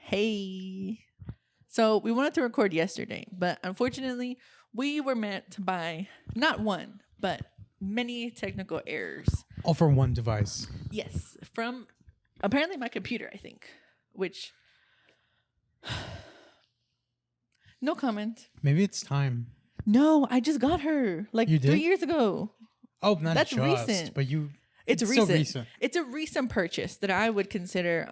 Hey. So we wanted to record yesterday, but unfortunately, we were met by not one, but many technical errors. All for one device. Yes, from apparently my computer, I think, which no comment. Maybe it's time. No, I just got her like You did? 3 years ago. Oh, not That's just, recent. but you. It's still recent. It's a recent purchase that I would consider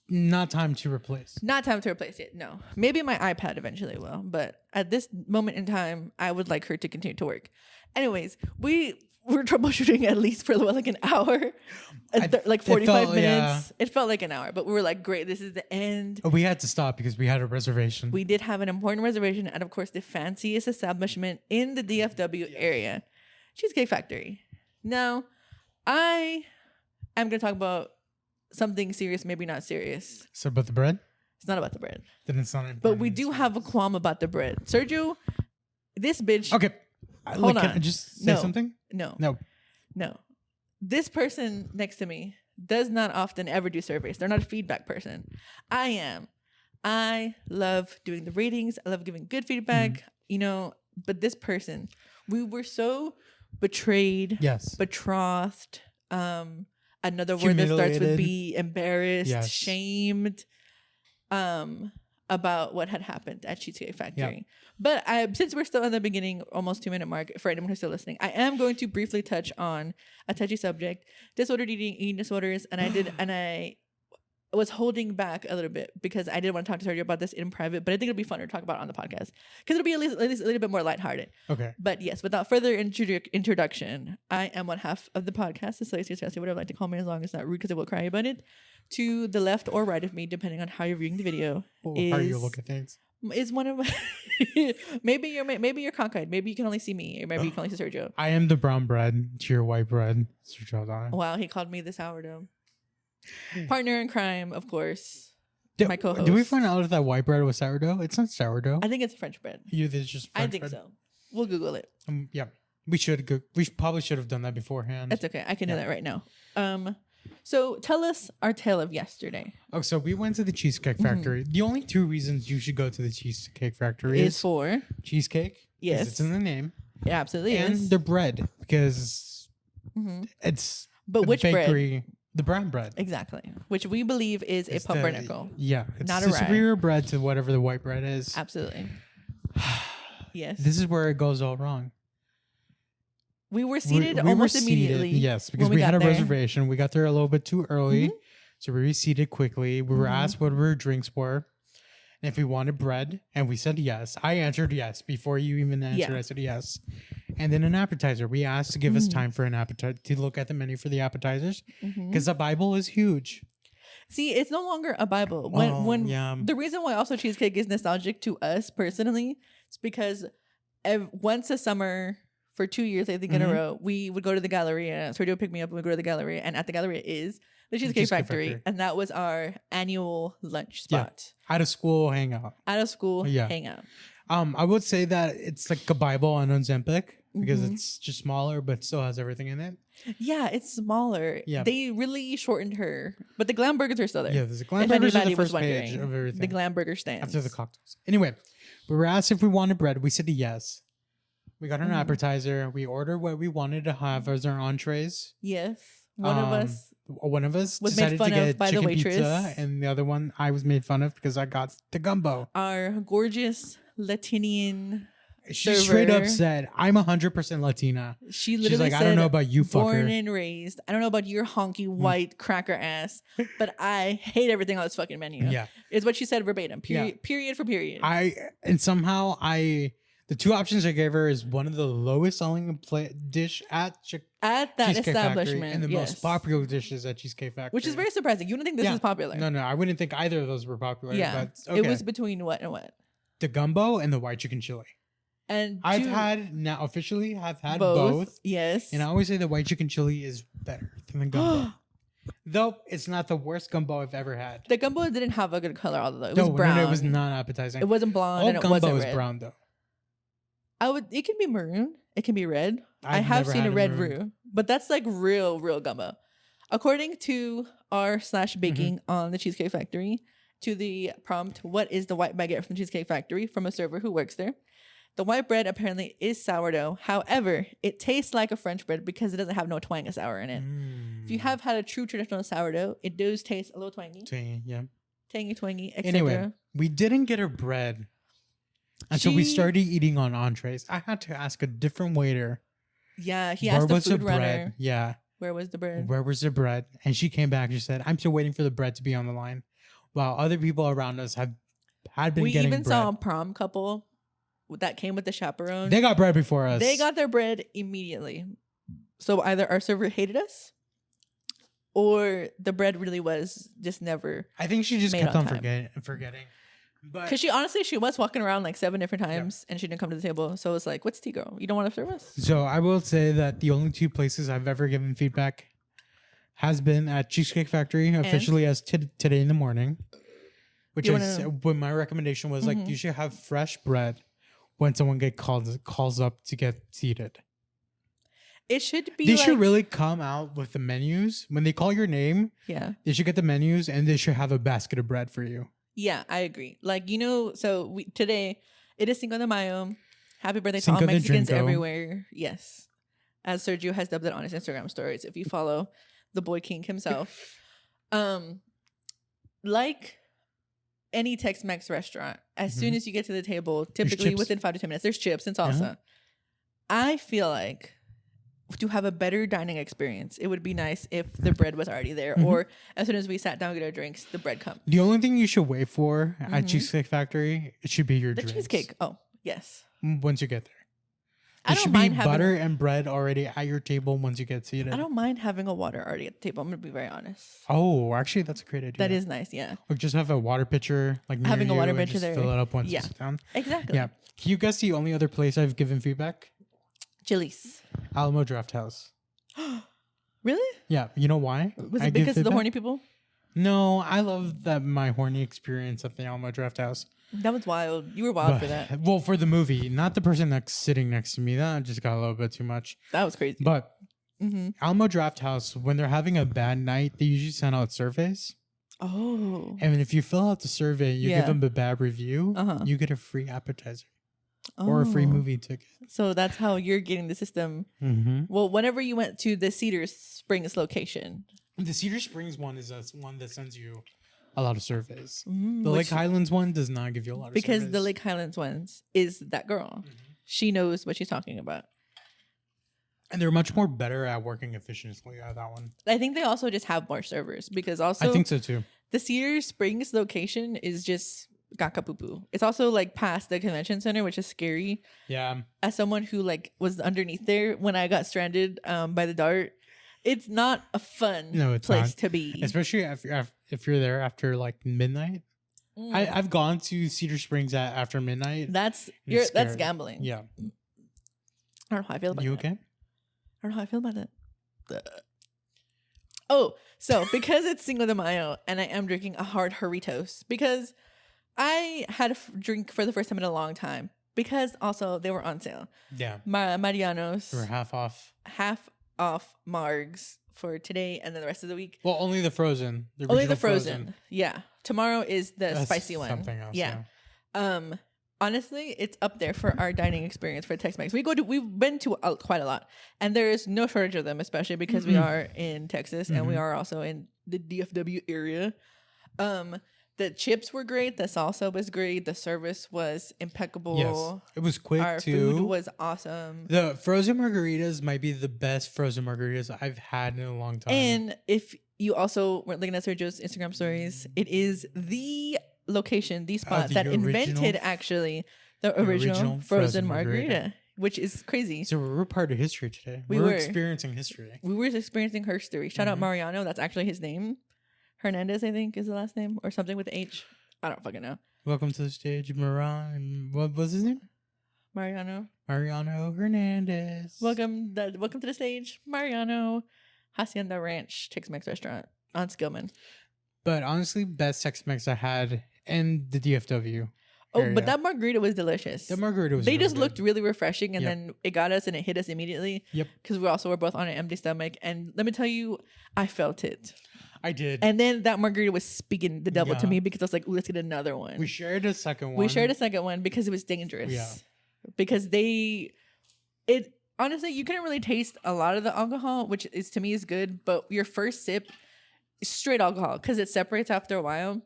Not time to replace. not time to replace it. No, maybe my iPad eventually will, but at this moment in time, I would like her to continue to work. Anyways, we were troubleshooting at least for like an hour, like 45 minutes. Yeah. It felt like an hour, but we were like, great, this is the end. We had to stop because we had a reservation. We did have an important reservation at, of course, the fanciest establishment in the DFW area, Cheesecake Factory. Now, I am going to talk about something serious, maybe not serious. So about the bread? It's not about the bread. Then it's not important. But we do have a qualm about the bread. Sergio, this bitch. Okay. Hold on. Can I just say something? No. This person next to me does not often ever do surveys. They're not a feedback person. I am. I love doing the ratings. I love giving good feedback, but this person, we were so betrayed, betrothed, another word that starts with B, embarrassed, shamed, about what had happened at Cheesecake Factory. But since we're still in the beginning, almost 2-minute mark, for anyone who's still listening, I am going to briefly touch on a touchy subject, disordered eating disorders, and I was holding back a little bit because I didn't want to talk to Sergio about this in private, but I think it'll be fun to talk about it on the podcast because it'll be at least a little bit more lighthearted. Okay. But yes, without further introduction, I am one half of the podcast, Cecilia, whatever you like to call me, as long as it's not rude because I will cry about it. To the left or right of me, depending on how you're viewing the video, how you look at things. Is one of maybe you're cockeyed. Maybe you can only see me, or maybe you can only see Sergio. I am the brown bread to your white bread, Sergio. Wow, he called me the sourdough. Partner in crime, of course. My co-host. Did we find out that white bread was sourdough? It's not sourdough. I think it's French bread. It's just French I think bread. so. We'll Google it. Yeah, we should go. We probably should have done that beforehand. That's okay. I can do that right now. So tell us our tale of yesterday. Oh, so we went to the Cheesecake Factory. The only two reasons you should go to the Cheesecake Factory is for cheesecake. Yes, it's in the name. It absolutely and is. And the bread because it's which bakery. Bread? The brown bread. Exactly. Which we believe is a pumpernickel. It's not the a rye. superior bread to whatever the white bread is. Absolutely. Yes. This is where it goes all wrong. We were seated almost immediately. Yes, because we had a reservation. We got there a little bit too early. So we were seated quickly. We were asked what our drinks were and if we wanted bread. And we said yes. I answered yes. Before you even answered, I said yes. And then an appetizer. We asked to give us time for an appetizer, to look at the menu for the appetizers. Because the Bible is huge. See, it's no longer a Bible. The reason why also cheesecake is nostalgic to us personally is because once a summer for 2 years, I think in a row, we would go to the Galleria. Sergio would pick me up and we'd go to the Galleria. And at the Galleria is the Cheesecake Factory. And that was our annual lunch spot. Out of school hangout. Hangout. I would say that it's like a Bible on Ozempic because it's just smaller, but still has everything in it. Yeah, it's smaller. Yeah. They really shortened her. But the glam burgers are still there. Yeah, the glam burgers are the first page of everything. The glam burger stands. After the cocktails. Anyway, we were asked if we wanted bread. We said yes. We got an appetizer. We ordered what we wanted to have as our entrees. Yes. One of us was decided to get chicken pizza, and the other one I was made fun of because I got the gumbo. Our gorgeous Latinian She straight up said, I'm 100% Latina. She's like, said, I don't know about you, fucker. Born and raised. I don't know about your honky white cracker ass, but I hate everything on this fucking menu. Yeah. Is what she said verbatim. Period for period. The two options I gave her is one of the lowest selling dish at that Cheesecake establishment, Factory and the most popular dishes at Cheesecake Factory. Which is very surprising. You don't think this is popular? No, I wouldn't think either of those were popular. Yeah, but, okay. It was between what and what? The gumbo and the white chicken chili. And I've had both. Yes, and I always say the white chicken chili is better than the gumbo. Though it's not the worst gumbo I've ever had. The gumbo didn't have a good color, although it was brown. No, it was not appetizing. It wasn't blonde. All and it gumbo wasn't is red. brown though. It can be maroon. It can be red. I have seen a red roux, but that's like real gumbo. According to r/baking on the Cheesecake Factory, to the prompt, what is the white baguette from Cheesecake Factory, from a server who works there. The white bread apparently is sourdough. However, it tastes like a French bread because it doesn't have no twang of sour in it. If you have had a true traditional sourdough, it does taste a little twangy. Tangy, twangy, etc. Anyway, we didn't get her bread until we started eating on entrees. I had to ask a different waiter. Yeah, he asked the food runner. Yeah. Where was the bread? Where was the bread? And she came back and she said, I'm still waiting for the bread to be on the line. While other people around us had been getting bread. We even saw a prom couple that came with the chaperone. They got bread before us. They got their bread immediately. So either our server hated us or the bread really was just never. I think she just kept on forgetting. Because she was walking around like 7 different times and she didn't come to the table. So it's like, what's tea, girl? You don't want to serve us? So I will say that the only 2 places I've ever given feedback has been at Cheesecake Factory, officially as today in the morning. Which is when my recommendation was like, you should have fresh bread when someone calls up to get seated. It should be. They should really come out with the menus when they call your name. Yeah, they should get the menus and they should have a basket of bread for you. Yeah, I agree. Like, so today it is Cinco de Mayo. Happy birthday to all Mexicans everywhere. Yes, as Sergio has dubbed it on his Instagram stories. If you follow the boy king himself, like any Tex-Mex restaurant, as soon as you get to the table, typically within 5 to 10 minutes, there's chips and salsa. I feel like to have a better dining experience, it would be nice if the bread was already there, or as soon as we sat down to get our drinks, the bread comes. The only thing you should wait for at Cheesecake Factory, it should be your drinks. Cheesecake. Oh, yes. Once you get there. I don't mind having butter and bread already at your table once you get seated. I don't mind having a water already at the table. I'm gonna be very honest. Oh, actually, that's a great idea. That is nice. Yeah. Like just have a water pitcher, like near having a water pitcher just there. Fill it up once you sit down. Exactly. Yeah. Can you guess the only other place I've given feedback? Chili's. Alamo Draft House. Really? Yeah. You know why? Was it because of the horny people? No, I love my horny experience at the Alamo Draft House. That was wild. You were wild for that. Well, for the movie, not the person sitting next to me. That just got a little bit too much. That was crazy. But Alamo Draft House, when they're having a bad night, they usually send out surveys. Oh. And if you fill out the survey, you give them a bad review, you get a free appetizer or a free movie ticket. So that's how you're getting the system. Well, whenever you went to the Cedar Springs location. The Cedar Springs one is one that sends you a lot of surveys. The Lake Highlands one does not give you a lot of surveys. Because the Lake Highlands ones is that girl. She knows what she's talking about. And they're much more better at working efficiently at that one. I think they also just have more servers because also I think so too. The Cedar Springs location is just gaka-poo-poo. It's also like past the convention center, which is scary. Yeah. As someone who like was underneath there when I got stranded by the dart, it's not a fun place to be. Especially if you're there after like midnight. I've gone to Cedar Springs after midnight. That's gambling. Yeah. I don't know how I feel about that. You okay? I don't know how I feel about that. Oh, so because it's Cinco de Mayo and I am drinking a hard Jarritos because I had a drink for the first time in a long time because also they were on sale. Yeah. Mariano's. They were half off. Half off Margs for today and then the rest of the week. Well, only the frozen. Only the frozen. Yeah. Tomorrow is the spicy one. Something else. Yeah. Honestly, it's up there for our dining experience for Tex-Mex. We've been to quite a lot, and there is no shortage of them, especially because we are in Texas and we are also in the DFW area. The chips were great. The salsa was great. The service was impeccable. Yes, it was quick Our too. food was awesome. The frozen margaritas might be the best frozen margaritas I've had in a long time. And if you also were looking at Sergio's Instagram stories, it is the location, the spot that invented actually the original frozen margarita, which is crazy. So we're part of history today. We're experiencing history. We were experiencing history. Shout out Mariano. That's actually his name. Hernandez, I think, is the last name, or something with H. I don't fucking know. Welcome to the stage, What was his name? Mariano Hernandez. Welcome to the stage, Mariano. Hacienda Ranch Tex-Mex restaurant on Skillman. But honestly, best Tex-Mex I had in the DFW. Oh, but that margarita was delicious. The margarita was. They just looked really refreshing, and then it got us, and it hit us immediately. Yep. Because we also were both on an empty stomach, and let me tell you, I felt it. I did. And then that margarita was speaking the devil to Yeah. me because I was like, ooh, let's get another one. We shared a second one. We shared a second one because it was dangerous. Yeah. Because honestly, you couldn't really taste a lot of the alcohol, which is to me is good. But your first sip is straight alcohol because it separates after a while.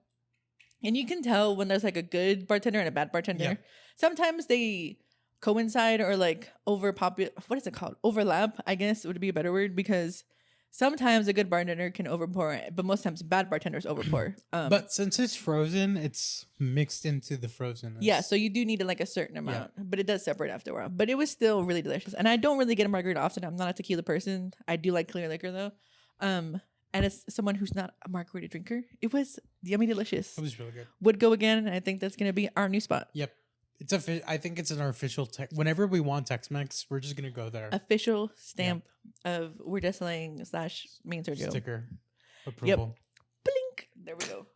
And you can tell when there's like a good bartender and a bad bartender. Yeah. Sometimes they coincide or like what is it called? Overlap, I guess would be a better word, because sometimes a good bartender can overpour, but most times bad bartenders overpour. But since it's frozen, it's mixed into the frozenness. Yeah, so you do need like a certain amount, but it does separate after a while. But it was still really delicious. And I don't really get a margarita often. I'm not a tequila person. I do like clear liquor though. And as someone who's not a margarita drinker, it was yummy delicious. It was really good. Would go again, and I think that's gonna be our new spot. Yep. I think it's in our official whenever we want Tex-Mex, we're just gonna go there. Official stamp of we're just Slayin / me and Sergio. Sticker approval. Blink. There we go.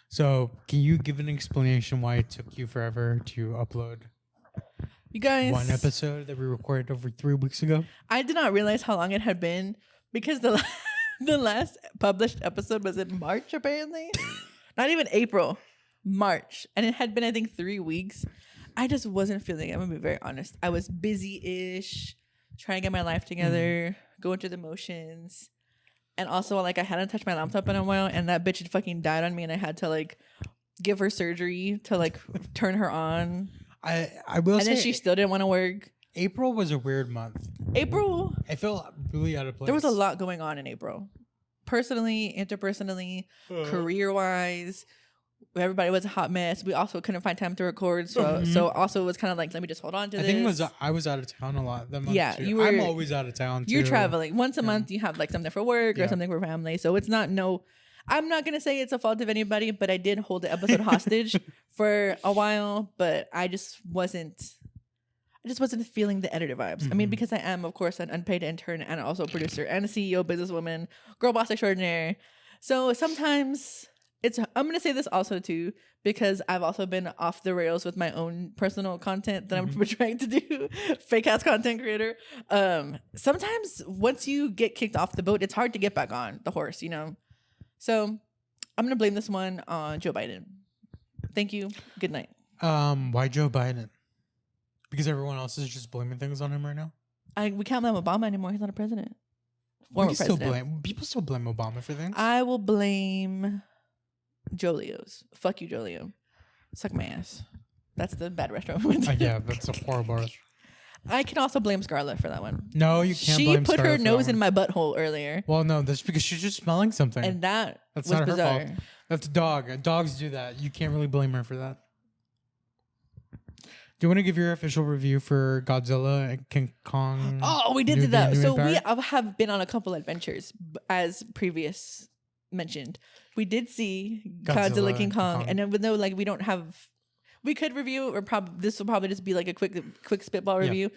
So can you give an explanation why it took you forever to upload You guys, one episode that we recorded over 3 weeks ago? I did not realize how long it had been because the last published episode was in March, apparently. Not even April, March. And it had been, I think, 3 weeks. I just wasn't feeling it. I'm going to be very honest. I was busy-ish, trying to get my life together, going through the motions. And also, like, I hadn't touched my laptop in a while, and that bitch had fucking died on me, and I had to, like, give her surgery to, like, turn her on. I will say, and then she still didn't want to work. April was a weird month. April, I felt really out of place. there was a lot going on in April. Personally, interpersonally, career-wise. Everybody was a hot mess. We also couldn't find time to record. So also it was kind of like, let me just hold on to this. I think I was out of town a lot that month. Yeah, too. I'm always out of town too. You're traveling. Once a month you have like something for work or something for family. So it's not I'm not going to say it's a fault of anybody, but I did hold the episode hostage for a while, but I just wasn't feeling the editor vibes. I mean, because I am, of course, an unpaid intern and also a producer and a CEO, businesswoman, girl boss extraordinaire. So sometimes I'm going to say this also too, because I've also been off the rails with my own personal content that I'm trying to do, fake ass content creator. Sometimes once you get kicked off the boat, it's hard to get back on the horse, you know? So I'm going to blame this one on Joe Biden. Thank you. Good night. Why Joe Biden? Because everyone else is just blaming things on him right now. We can't blame Obama anymore. He's not a president. Former president. People still blame Obama for things. I will blame Jolio's. Fuck you, Jolio. Suck my ass. That's the bad restaurant we went to. Yeah, that's a horrible restaurant. I can also blame Scarlett for that one. No, you can't blame She put Scarlett her nose in my butthole earlier. Well, no, that's because she's just smelling something. And that's was not bizarre. her fault. That's a dog. Dogs do that. You can't really blame her for that. Do you want to give your official review for Godzilla and King Kong? Oh, we did do that. So we have been on a couple adventures, as previous mentioned. We did see Godzilla King Kong, and even though like we could review, or this will probably just be like a quick spitball review.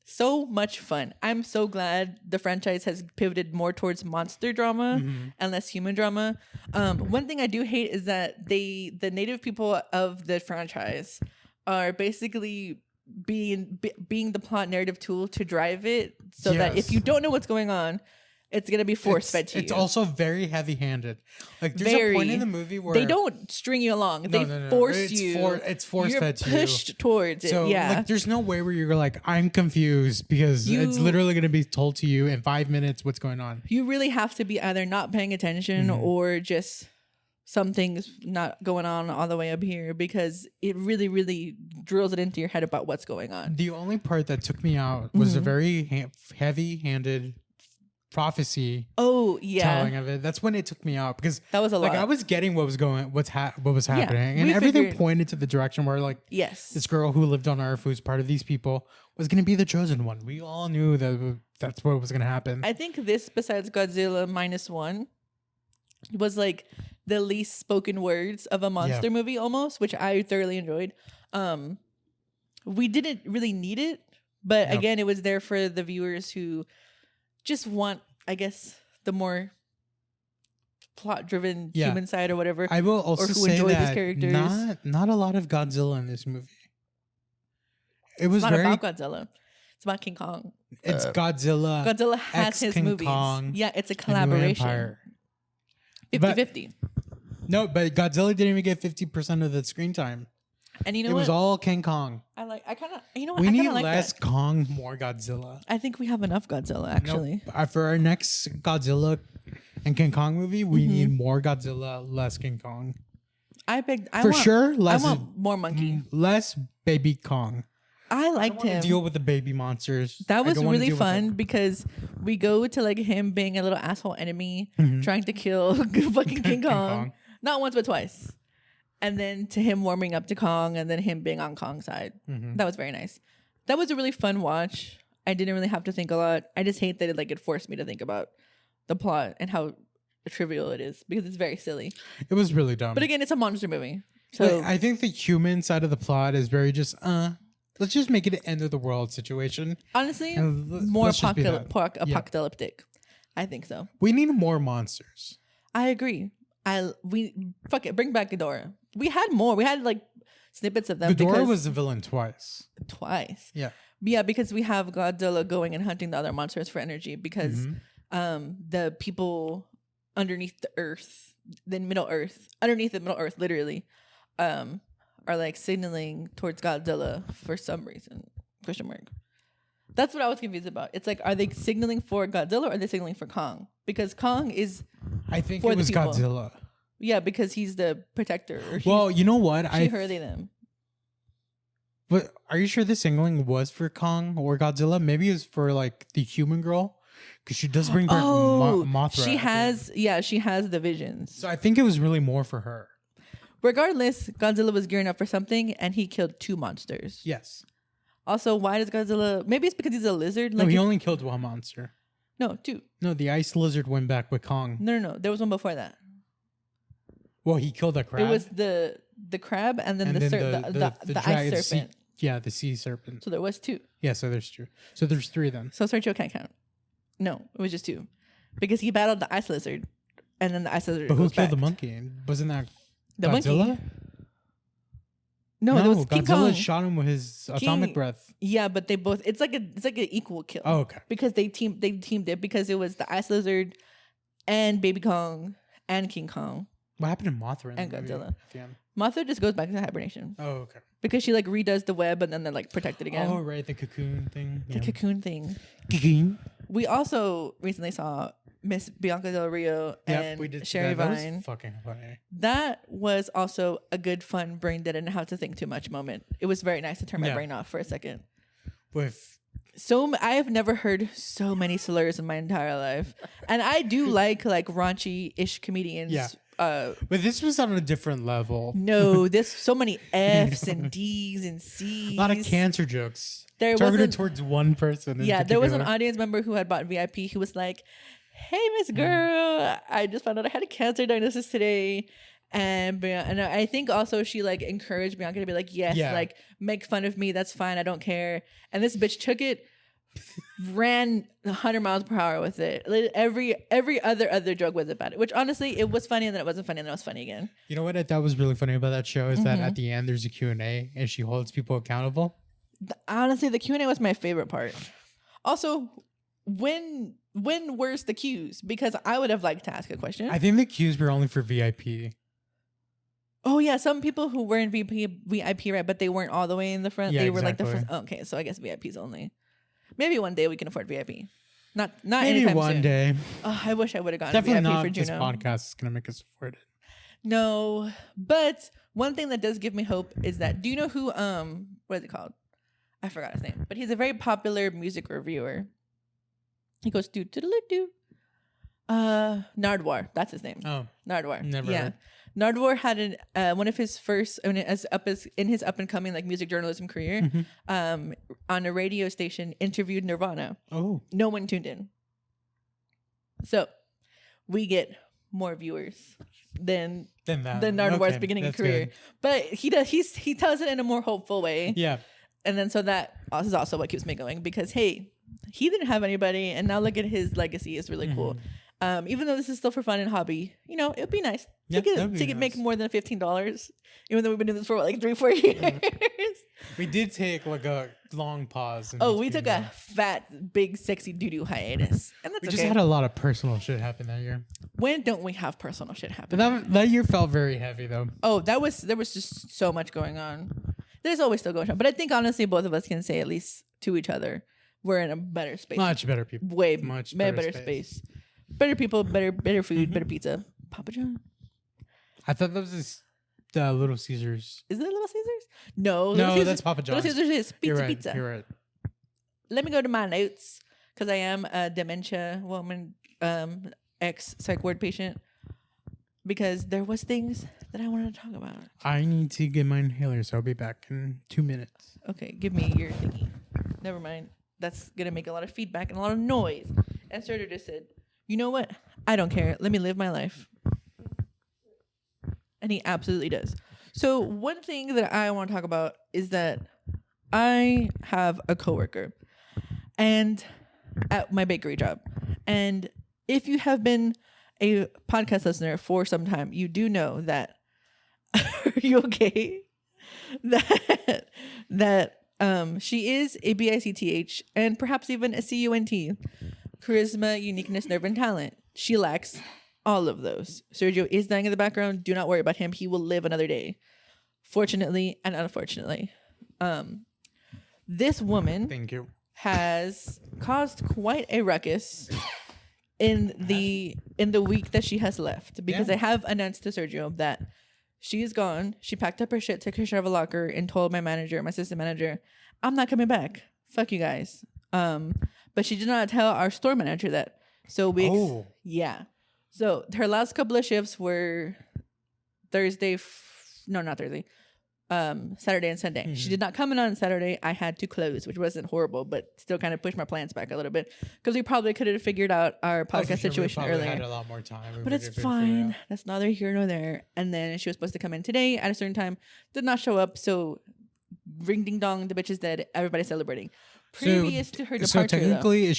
So much fun. I'm so glad the franchise has pivoted more towards monster drama and less human drama. One thing I do hate is that the native people of the franchise are basically being the plot narrative tool to drive it, so that if you don't know what's going on, it's gonna be force fed to you. It's also very heavy-handed. Like there's a point in the movie where they don't string you along; they force you. It's force fed to you. You're pushed towards it. So like, there's no way where you're like, I'm confused, because it's literally gonna be told to you in 5 minutes what's going on. You really have to be either not paying attention or just something's not going on all the way up here, because it really, really drills it into your head about what's going on. The only part that took me out was a very heavy-handed prophecy telling of it. That's when it took me out, because that was a lot. Like I was getting what was happening, and everything pointed to the direction where like this girl who lived on Earth, who's part of these people, was going to be the chosen one. We all knew that that's what was going to happen. I think this, besides Godzilla -1, was like the least spoken words of a monster movie almost, which I thoroughly enjoyed. We didn't really need it, but again, it was there for the viewers who just want, I guess, the more plot-driven human side or whatever. I will also say enjoy that these characters. not a lot of Godzilla in this movie. It was not about Godzilla. It's about King Kong. It's Godzilla. Godzilla has X his King movies. Kong, Yeah, it's a and New collaboration. Empire. 50-50. No, but Godzilla didn't even get 50% of the screen time. And you know It what? was all King Kong. You know what? We I need kinda like less that. Kong, more Godzilla. I think we have enough Godzilla, actually. Nope. For our next Godzilla and King Kong movie, we need more Godzilla, less King Kong. I want more monkey. Less baby Kong. I liked him. Deal with the baby monsters. That was really fun because we go to like him being a little asshole enemy, trying to kill fucking King Kong. Not once but twice. And then to him warming up to Kong and then him being on Kong's side. That was very nice. That was a really fun watch. I didn't really have to think a lot. I just hate that it forced me to think about the plot and how trivial it is because it's very silly. It was really dumb. But again, it's a monster movie. So I think the human side of the plot is very just, let's just make it an end of the world situation. Honestly, And more let's just be that. apocalyptic. I think so. We need more monsters. I agree. Fuck it, bring back Ghidorah. We had more. We had like snippets of them. Ghidorah was the villain twice. Yeah. Yeah, because we have Godzilla going and hunting the other monsters for energy because the people underneath the earth, underneath the Middle Earth, literally, are like signaling towards Godzilla for some reason. Question mark. That's what I was confused about. It's like, are they signaling for Godzilla or are they signaling for Kong? Because Kong is, I think for it was the people. Godzilla. Yeah, because he's the protector. Or Well, you know what? she, her, they, them. But are you sure the signaling was for Kong or Godzilla? Maybe it's for like the human girl because she does bring back Mothra. She has the visions. So I think it was really more for her. Regardless, Godzilla was gearing up for something and he killed 2 monsters. Yes. Also, why does Godzilla? Maybe it's because he's a lizard. No, he only killed 1 monster. No, 2. No, the ice lizard went back with Kong. No. There was one before that. Well, he killed a crab. It was the crab and then the ice serpent. The sea serpent. So there was 2. Yeah, so there's 2. So there's 3 then. So Sergio can't count. No, it was just 2. Because he battled the ice lizard and then the ice lizard But who goes killed back. the monkey? Wasn't that The Godzilla? monkey? No, it was King Godzilla Kong. shot him with his atomic breath. Yeah, but they both it's like an equal kill. Oh, okay. Because they teamed it because it was the ice lizard and Baby Kong and King Kong. What happened to Mothra And Godzilla. at the end? Mothra just goes back into hibernation. Oh, okay. Because she like redoes the web and then they're like protected again. Oh, right, the cocoon thing. The cocoon thing. Cocoon. We also recently saw Miss Bianca Del Rio and we did Sherry that. Vine. That was fucking funny. That was also a good, fun brain dead and how to think too much moment. It was very nice to turn my brain off for a second. I have never heard so many slurs in my entire life, and I do like raunchy-ish comedians. Yeah. But this was on a different level. No, there's so many F's and D's and C's. A lot of cancer jokes. There targeted towards one person. Yeah, there was an audience member who had bought VIP who was like, "Hey, Miss Girl, I just found out I had a cancer diagnosis today." And I think also she like encouraged Bianca to be like, yes, like make fun of me. That's fine. I don't care. And this bitch took it, ran 100 miles per hour with it. Every other joke was about it, which honestly, it was funny and then it wasn't funny and then it was funny again. You know what I thought was really funny about that show is that at the end there's a Q&A and she holds people accountable. Honestly, the Q&A was my favorite part. Also, when where's the cues? Because I would have liked to ask a question. I think the cues were only for VIP. Oh yeah, some people who were in VIP, right? But they weren't all the way in the front. Yeah, they were exactly. like the front. Oh, okay, so I guess VIP's only. Maybe one day we can afford VIP. Not Maybe anytime one soon. day. Oh, I wish I would have gotten Definitely VIP not for this Juno. podcast is gonna make us afford it. No, but one thing that does give me hope is that do you know who what is it called? I forgot his name, but he's a very popular music reviewer. He goes do Nardwar. That's his name. Oh, Nardwar. never heard. Nardwar had one of his first in his up and coming like music journalism career on a radio station interviewed Nirvana. Oh, no one tuned in, so we get more viewers than Nardwar's beginning of career. Good. But he tells it in a more hopeful way. Yeah, and then so that is also what keeps me going because hey, he didn't have anybody, and now look at his legacy is really cool. Even though this is still for fun and hobby, you know, it'd be nice Yeah, to that'd be get nice. make more than $15. Even though we've been doing this for like 3-4 years. We did take like a long pause. Oh, we took a fat, big, sexy doo-doo hiatus. And that's We okay. just had a lot of personal shit happen that year. When don't we have personal shit happen? But that year felt very heavy though. Oh, there was just so much going on. There's always still going on. But I think honestly both of us can say at least to each other, we're in a better space. Much better people. Way Much better space. Better people, better food, better pizza. Papa John. I thought that was the Little Caesars. Is it Little Caesars? No, Little No, Caesars, that's Papa John's. Little Caesars is You're right. pizza. You're right. Let me go to my notes because I am a dementia woman, ex psych ward patient. Because there was things that I wanted to talk about. I need to get my inhaler, so I'll be back in 2 minutes. Okay, give me your thingy. Never mind. That's gonna make a lot of feedback and a lot of noise. And Sergio just said, "You know what? I don't care. Let me live my life." And he absolutely does. So one thing that I want to talk about is that I have a coworker, and at my bakery job, and if you have been a podcast listener for some time, you do know that. Are you okay? That she is a BICTH and perhaps even a CUNT, charisma, uniqueness, nerve, and talent. She lacks all of those. Sergio is dying in the background. Do not worry about him. He will live another day. Fortunately and unfortunately, this woman Thank you. has caused quite a ruckus in the week that she has left, because I have announced to Sergio that she is gone. She packed up her shit, took her shit out of a locker, and told my assistant manager, "I'm not coming back. Fuck you guys." But she did not tell our store manager that. So So her last couple of shifts were Saturday and Sunday. Mm-hmm. She did not come in on Saturday. I had to close, which wasn't horrible, but still kind of pushed my plans back a little bit because we probably could have figured out our podcast situation earlier. Had a lot more time. But it's fine. That's neither here nor there. And then she was supposed to come in today at a certain time, did not show up. So ring ding dong, the bitch is dead. Everybody's celebrating. Previous to her departure, so technically, has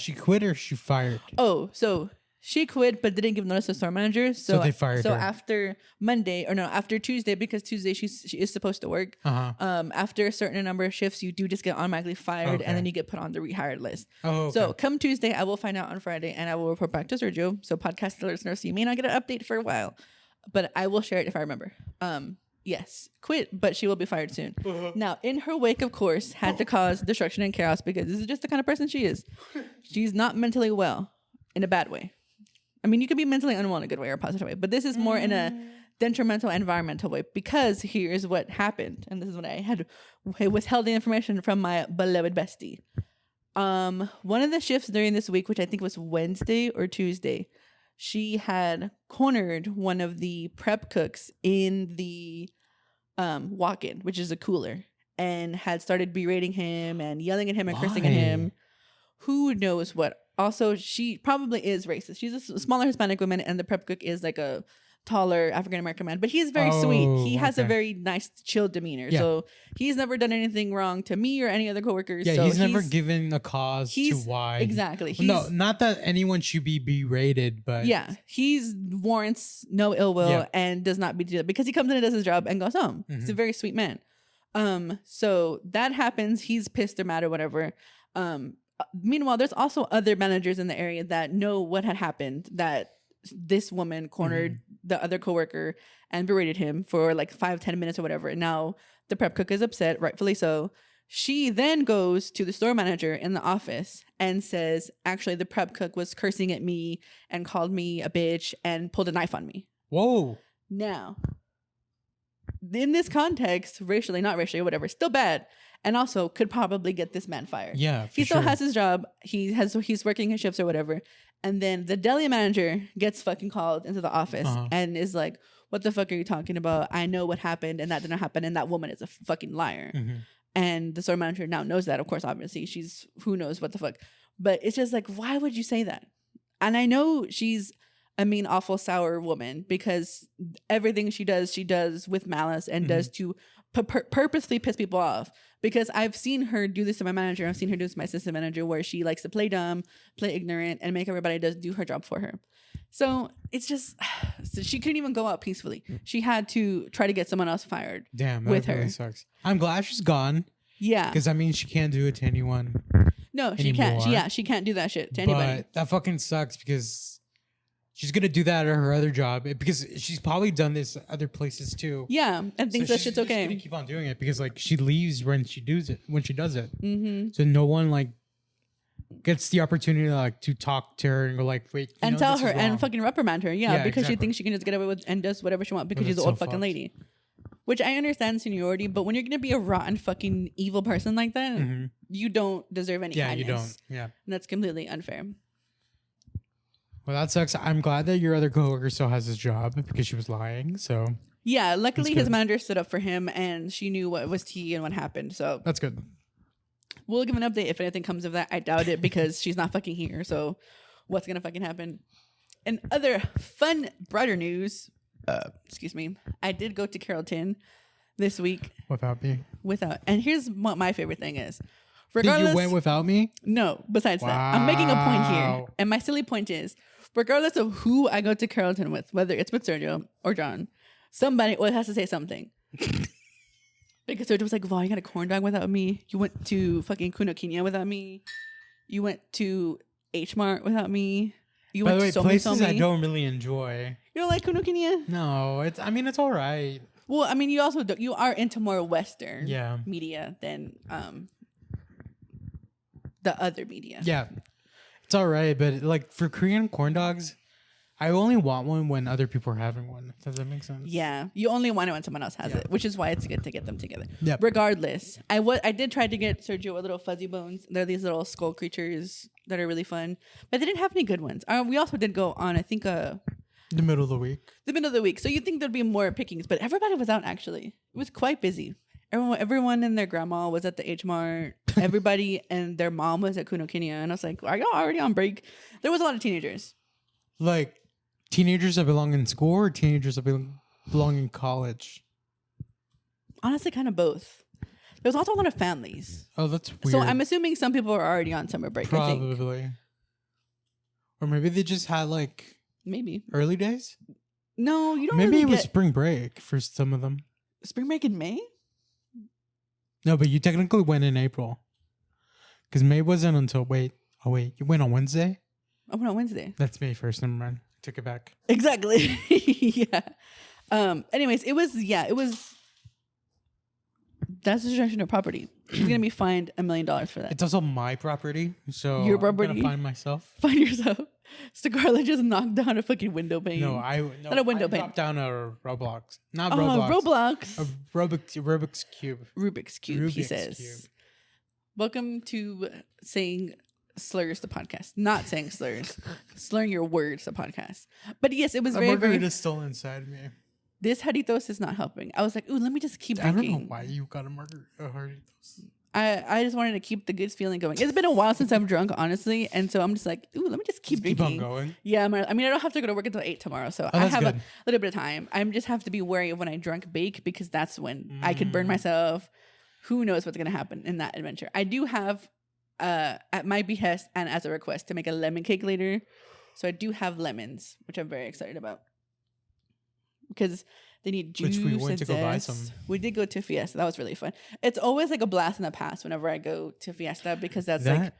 she quit or is she fired? Oh, so she quit, but didn't give notice to store manager. So they fired her. After after Tuesday, because Tuesday she is supposed to work. After a certain number of shifts, you do just get automatically fired, and then you get put on the rehired list. Oh, okay. So come Tuesday, I will find out on Friday, and I will report back to Sergio. So podcast listeners, you may not get an update for a while, but I will share it if I remember. Yes, quit, but she will be fired soon. Now, in her wake, of course, had to cause destruction and chaos because this is just the kind of person she is. She's not mentally well in a bad way. I mean, you could be mentally unwell in a good way or a positive way, but this is more in a detrimental environmental way, because here's what happened. And this is what I had withheld the information from my beloved bestie. One of the shifts during this week, which I think was Wednesday or Tuesday, she had cornered one of the prep cooks in the walk-in, which is a cooler, and had started berating him and yelling at him and cursing at him. Who knows what? Also, she probably is racist. She's a smaller Hispanic woman, and the prep cook is like a taller African-American man. But he's very sweet. He has a very nice, chill demeanor. Yeah. So he's never done anything wrong to me or any other coworkers. Yeah, so he's never given a cause to why. Exactly. No, not that anyone should be berated, but... Yeah, he's warrants no ill will and does not do that because he comes in and does his job and goes home. He's a very sweet man. So that happens. He's pissed or mad or whatever. Meanwhile, there's also other managers in the area that know what had happened, that this woman cornered the other coworker and berated him for like 5-10 minutes or whatever. And now the prep cook is upset, rightfully so. She then goes to the store manager in the office and says, actually, the prep cook was cursing at me and called me a bitch and pulled a knife on me. Whoa. Now, in this context, racially, not racially, whatever, still bad. And also could probably get this man fired. Yeah, he still has his job. He's working his shifts or whatever. And then the deli manager gets fucking called into the office and is like, "What the fuck are you talking about? I know what happened, and that didn't happen. And that woman is a fucking liar." And the store manager now knows that. Of course, obviously, she's who knows what the fuck. But it's just like, why would you say that? And I know she's a mean, awful, sour woman, because everything she does with malice and does to purposely piss people off. Because I've seen her do this to my manager. I've seen her do this to my assistant manager, where she likes to play dumb, play ignorant, and make everybody do her job for her. So it's just, so she couldn't even go out peacefully. She had to try to get someone else fired. Damn, that with really her. sucks. I'm glad she's gone. Yeah. Because I mean, she can't do it to anyone. No, she anymore. can't. She can't do that shit to anybody. But that fucking sucks because she's gonna do that at her other job because she's probably done this at other places too. Yeah, and thinks so that shit's okay. She's gonna keep on doing it because like she leaves when she does it. Mm-hmm. So no one like gets the opportunity to talk to her and go like, wait, and tell her and fucking reprimand her. Yeah, because exactly. she thinks she can just get away with and does whatever she wants because she's an so old fucking fucked. lady. Which I understand seniority, but when you're gonna be a rotten fucking evil person like that, you don't deserve any kindness. you don't. Yeah, and that's completely unfair. Well, that sucks. I'm glad that your other coworker still has his job because she was lying. So yeah, luckily That's his good. manager stood up for him, and she knew what was tea and what happened. So that's good. we'll give an update if anything comes of that. I doubt it because she's not fucking here. So what's gonna fucking happen? And other fun, brighter news. Excuse me. I did go to Carrollton this week Without me. and here's what my favorite thing is. You went without me? No, besides that, I'm making a point here. Wow. And my silly point is, regardless of who I go to Carrollton with, whether it's with Sergio or John, somebody always has to say something. Because Sergio was like, wow, you got a corn dog without me. You went to fucking Kunokinia without me. You went to H Mart without me. You By went the way, to places I Somi. don't really enjoy. You don't like Kunokinia? No, it's all right. Well, I mean, you also you are into more Western Yeah. media than the other media. Yeah. It's all right, but like for Korean corn dogs, I only want one when other people are having one. Does that make sense? Yeah, you only want it when someone else has Yeah. it, which is why it's good to get them together. Yep. Regardless, I did try to get Sergio a little fuzzy bones. They're these little skull creatures that are really fun, but they didn't have any good ones. We also did go on, I think, The middle of the week. the middle of the week, so you think there'd be more pickings, but everybody was out. Actually, it was quite busy. Everyone and their grandma was at the H Mart. Everybody and their mom was at Kunokinia, and I was like, "Are y'all already on break?" There was a lot of teenagers. Like teenagers that belong in school or teenagers that belong in college? Honestly, kind of both. There was also a lot of families. Oh, that's weird. So I'm assuming some people are already on summer break. I think. Probably. Or maybe they just had like Maybe. early days? No, you don't Maybe really it was get spring break for some of them. spring break in May? No, but you technically went in April. Because May wasn't until you went on Wednesday? I went on Wednesday. That's May 1st. Never mind. Took it back. Exactly. Yeah. Anyways, it was that's destruction of property. She's gonna be fined $1 million for that. It's also my property, so Your I'm property? gonna find myself. Find yourself. Scarlett just knocked down a fucking window pane. Not a window pane. dropped down a Roblox. Not Oh, Roblox. Roblox. A Rubik's Cube. Rubik's Cube, he Rubik's says. Cube. Welcome to saying slurs the podcast. Not saying slurs. Slurring your words the podcast. But yes, it was A very, margarita very... is still inside me. This Jarritos is not helping. I was like, ooh, let me just keep I drinking. don't know why you got a Jarritos. I just wanted to keep the good feeling going. It's been a while since I've drunk, honestly. And so I'm just like, ooh, let me just keep drinking. Keep on going. Yeah, I mean, I don't have to go to work until 8 tomorrow. So I that's have a good. little bit of time. I just have to be wary of when I drunk bake because that's when I could burn myself. Who knows what's going to happen in that adventure. I do have, at my behest and as a request, to make a lemon cake later. So I do have lemons, which I'm very excited about. Because they need juice. Which we went and to go buy zest. some. We did go to Fiesta. That was really fun. It's always like a blast in the past whenever I go to Fiesta because that's like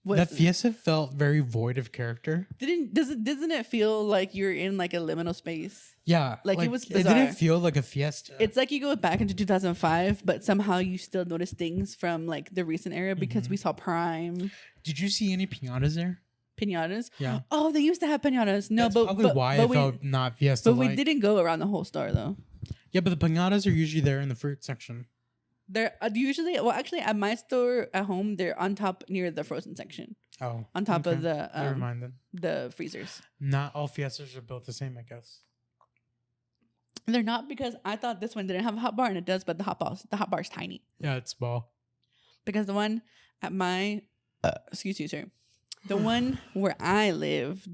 that Fiesta felt very void of character. Doesn't it feel like you're in like a liminal space? Yeah, Like, it was It bizarre. didn't feel like a fiesta. It's like you go back into 2005, but somehow you still notice things from like the recent era because we saw Prime Did you see any piñatas there? piñatas. Yeah. Oh, they used to have piñatas. No, That's but probably why it we, felt not fiesta. but we didn't go around the whole store though. Yeah, but the piñatas are usually there in the fruit section. They're usually actually at my store at home they're on top near the frozen section Oh, on top of okay. the Never mind then. the freezers. Not all fiestas are built the same, I guess. They're not because I thought this one didn't have a hot bar and it does, but the hot bar's tiny. Yeah, it's small. Because the one at my excuse me, sir. The one where I live,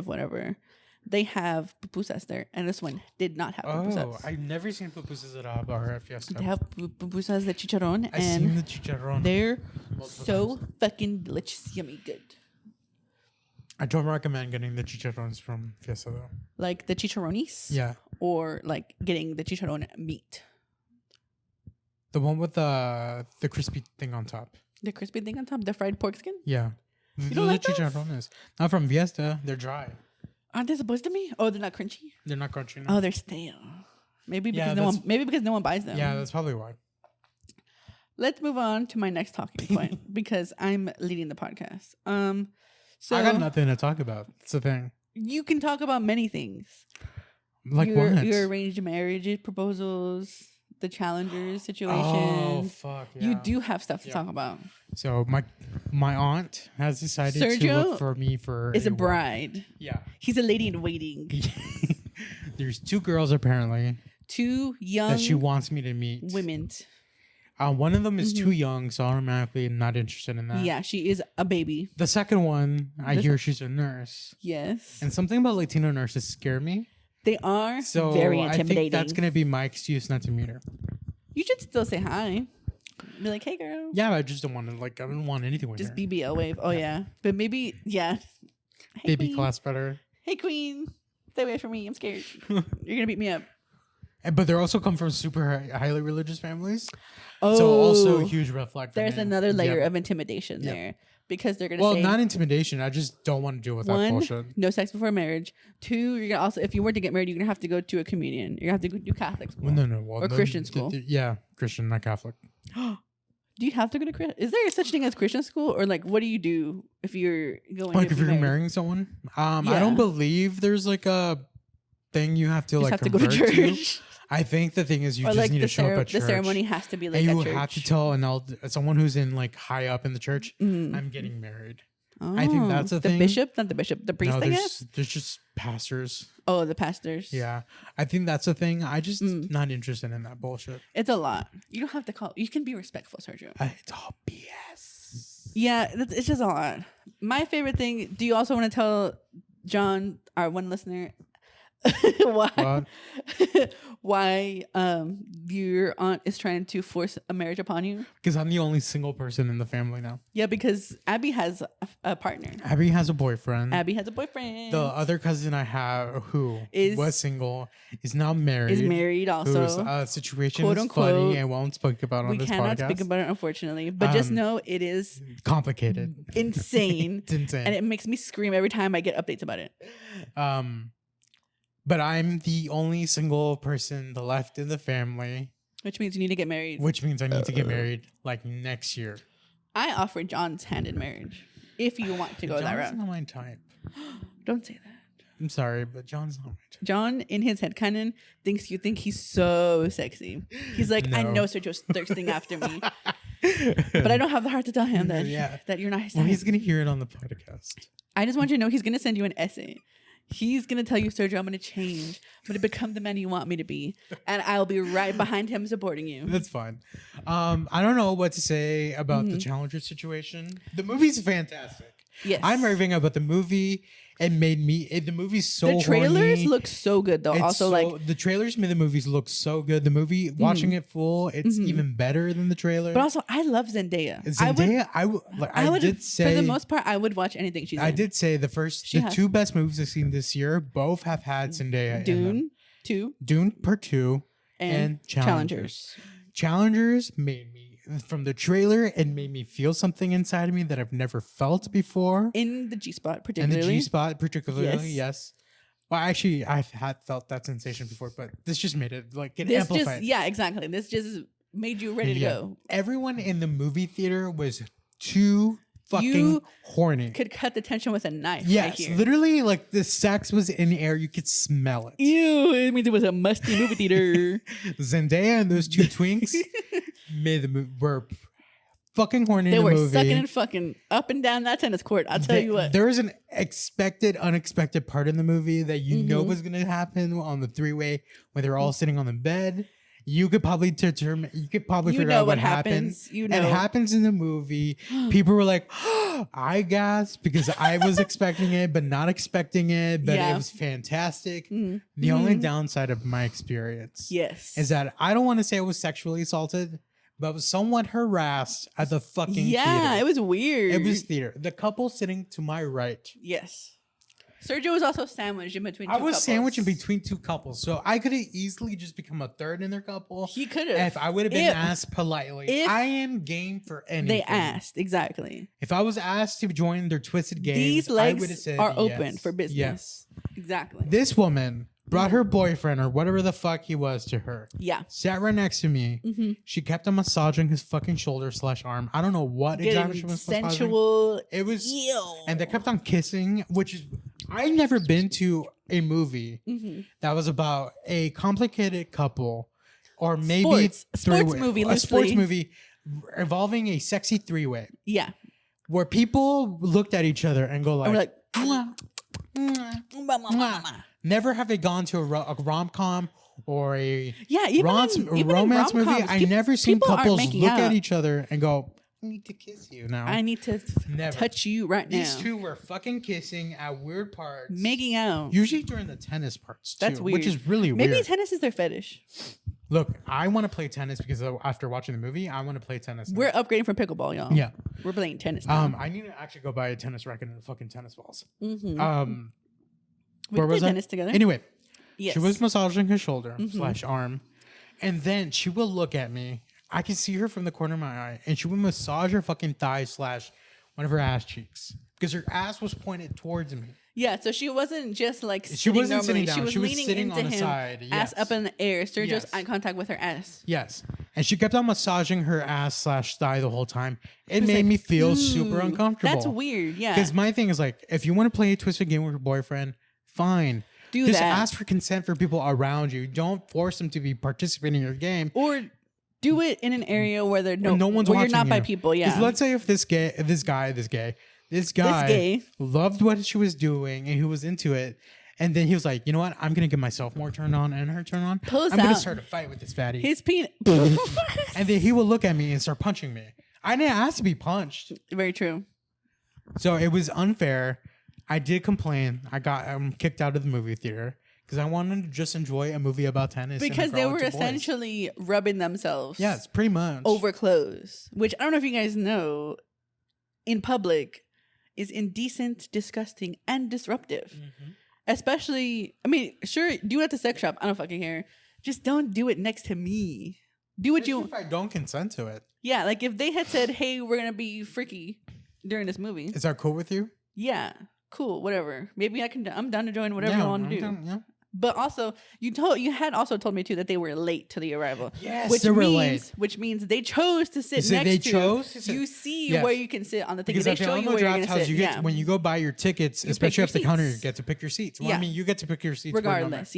whatever, they have pupusas there, and this one did not have pupusas. Oh, I've never seen pupusas at a bar at Fiesta. They have pupusas de chicharrón, I've seen the and chicharrón. they're multiple so times. fucking delicious, yummy, good. I don't recommend getting the chicharrones from Fiesta though. Like the chicharrones, Yeah, or like getting the chicharrón meat, the one with the crispy thing on top. the crispy thing on top, the fried pork skin. Yeah, You don't like those? chicharrones. Not from Fiesta. They're dry. Aren't they supposed to be? Oh, they're not crunchy. They're not crunchy. Oh, they're stale. Maybe because Yeah, no one. that's- Maybe because no one buys them. Yeah, that's probably why. Let's move on to my next talking point because I'm leading the podcast. So I got nothing to talk about. It's the thing. you can talk about many things. Like your, what? Your arranged marriage proposals, the challengers situation. Oh fuck! Yeah. You do have stuff to Yeah. talk about. So my aunt has decided to Sergio look for me for Is a wife. bride. Yeah. He's a lady in waiting. There's 2 girls apparently Two young that she wants me to meet. women. One of them is too young, so automatically not interested in that. Yeah, she is a baby. The second one, I This hear one- she's a nurse, Yes. and something about Latino nurses scare me. They are So very I intimidating. think that's gonna be my excuse not to meet her. You should still say hi. Be like, hey girl. Yeah, I just don't want to. I don't want anything with Just her. BBL wave. Oh yeah. But maybe hey, Baby queen. class better. Hey queen. Stay away from me. I'm scared. You're gonna beat me up. But they also come from super highly religious families. Oh, So also a huge red flag for there's me. another layer Yep. of intimidation Yep. there because they're gonna Well, say not intimidation. I just don't want to deal with that one, bullshit. no sex before marriage. 2, you're gonna also, if you were to get married, you're gonna have to go to a communion. You're gonna have to go do Catholic school. Well, no. Well, Or Christian school. Yeah, Christian, not Catholic. Do you have to go to Christian? Is there such thing as Christian school, or like what do you do if you're going? Like to if be you're married? marrying someone, I Yeah. don't believe there's like a thing you have to You like just have to go to convert church, I think the thing is you or just like need the, to show up at the church. ceremony has to be like and you at church. have to tell someone who's in like high up in the church, Mhm. I'm getting married. Oh, I think that's a the thing. bishop, not the bishop, the priest. No, I guess. there's just pastors. Oh, the pastors. Yeah, I think that's a thing. I just Mm. not interested in that bullshit. It's a lot. You don't have to call. You can be respectful, Sergio. It's all BS. Yeah, it's just a lot. My favorite thing. Do you also want to tell John, our one listener, why why your aunt is trying to force a marriage upon you? Because I'm the only single person in the family now. Yeah, because Abby has a partner. Abby has a boyfriend. Abby has a boyfriend. The other cousin I have who Is- was single is now married. is married Whose also. situation quote is unquote, funny and won't speak about on We this cannot podcast. speak about it, unfortunately. But just Um, know it is Complicated. insane. It's insane. And it makes me scream every time I get updates about it. But I'm the only single person left in the family, Which means you need to get married. which means I need to get married like next year. I offer John's hand in marriage if you want to go that John's route. not my type. Don't say that. I'm sorry, but John's not my type. John, in his head, canon, thinks you think he's so sexy. He's like, I No. know Sergio's thirsting after me, but I don't have the heart to tell him that Yeah. that you're not his Well, type. he's gonna hear it on the podcast. I just want you to know he's gonna send you an essay. He's gonna tell you, Sergio, I'm gonna change. I'm gonna become the man you want me to be, and I'll be right behind him supporting you. That's fine. I don't know what to say about the Challenger situation. The movie's fantastic. Yes, I'm raving about the movie. It made me. The movie's so the trailers horny. look so good though. It's Also, like, the trailers made the movies look so good. The movie, watching it full, it's even better than the trailer. but also, I love Zendaya. Zendaya, I I would, did say for the most part, I would watch anything she's in. I did say the She has- 2 best movies I've seen this year both have had Zendaya in them. Dune 2 Dune Part 2 and Challengers. Challengers made me from the trailer. It made me feel something inside of me that I've never felt before. in the G spot, And particularly. the G spot, particularly, Yes. yes. Well, actually, I've had felt that sensation before, but this just made it like it This amplified. just, yeah, exactly. This just made you ready to Yeah. go. Everyone in the movie theater was too fucking You horny. Could cut the tension with a knife. Yes, right here. literally, like the sex was in the air. You could smell it. Ew, it means it was a musty movie theater. Zendaya and those 2 twinks made the movie were fucking horny. They in the were movie. sucking and fucking up and down that tennis court. I'll tell you what. There was an unexpected part in the movie that you know Mhm. was gonna happen on the 3-way when they're all sitting on the bed You could probably determine. You could probably figure out what happens. You know, It happens in the movie. People were like, I gasped because I was expecting it, but not expecting it. But it was fantastic. The only downside of my experience, is that I don't want to say I was sexually assaulted, but I was somewhat harassed at the fucking theater. It was weird. It was theater. The couple sitting to my right. Yes. Sergio was also sandwiched in between two couples. Sandwiched in between two couples. So I could have easily just become a third in their couple. He could have. If I would have been asked politely. I am game for anything. They asked, exactly. If I was asked to join their twisted games, these I would have legs said are yes. open for business. Yes. Exactly. This woman brought her boyfriend or whatever the fuck he was to her. Yeah. Sat right next to me. She kept on massaging his fucking shoulder/arm. I don't know what exactly she was sensual. massaging. It was, and they kept on kissing, which is, I've never been to a movie that was about a complicated couple, or maybe sports movie, a sports movie involving a sexy three-way. Yeah. Where people looked at each other and go like, mwah, mwah. Never have they gone to a rom-com or a even romance movie. I've never seen couples look at each other and go, I need to kiss you now. I need to touch you right now. These two were fucking kissing at weird parts. Making out. Usually during the tennis parts, too. That's weird. Which is really weird. Maybe tennis is their fetish. Look, I want to play tennis because after watching the movie, I want to play tennis now. We're upgrading from pickleball, y'all. Yeah. We're playing tennis now. I need to actually go buy a tennis racket and fucking tennis balls. We can play tennis together. Anyway, yes. she was massaging his shoulder/arm, and then she will look at me. I can see her from the corner of my eye, and she would massage her fucking thigh/one of her ass cheeks because her ass was pointed towards me. Yeah, so she wasn't just like she wasn't sitting down. She was leaning sitting into on the him, side, ass up in the air. Sergio's eye contact with her ass. Yes, and she kept on massaging her ass/thigh the whole time. It made me feel super uncomfortable. That's weird. Yeah, because my thing is like, if you want to play a twisted game with your boyfriend, fine. Just ask for consent for people around you. Don't force them to be participating in your game. Or do it in an area where no one's watching. You're not by people. Yeah. Let's say if this guy loved what she was doing and he was into it, and then he was like, you know what? I'm gonna get myself more turned on and her turned on. I'm gonna start a fight with this fatty. His penis. And then he will look at me and start punching me. I didn't ask to be punched. Very true. So it was unfair. I did complain. I got kicked out of the movie theater because I wanted to just enjoy a movie about tennis. Because they were essentially rubbing themselves. Yes, pretty much. Over clothes. Which I don't know if you guys know, in public is indecent, disgusting, and disruptive. Especially, I mean, sure, do it at the sex shop. I don't fucking care. Just don't do it next to me. Do what if I don't consent to it. Yeah, like if they had said, hey, we're going to be freaky during this movie. Is that cool with you? Yeah. Cool, whatever. Maybe I'm down to join whatever you want to do. Down. But also, you had also told me too that they were late to the arrival. Yes, they were late. Which means they chose to sit next to. You see where you can sit on the ticket. They show you where you're going to sit. When you go buy your tickets, especially at the counter, you get to pick your seats. Well, I mean, you get to pick your seats regardless.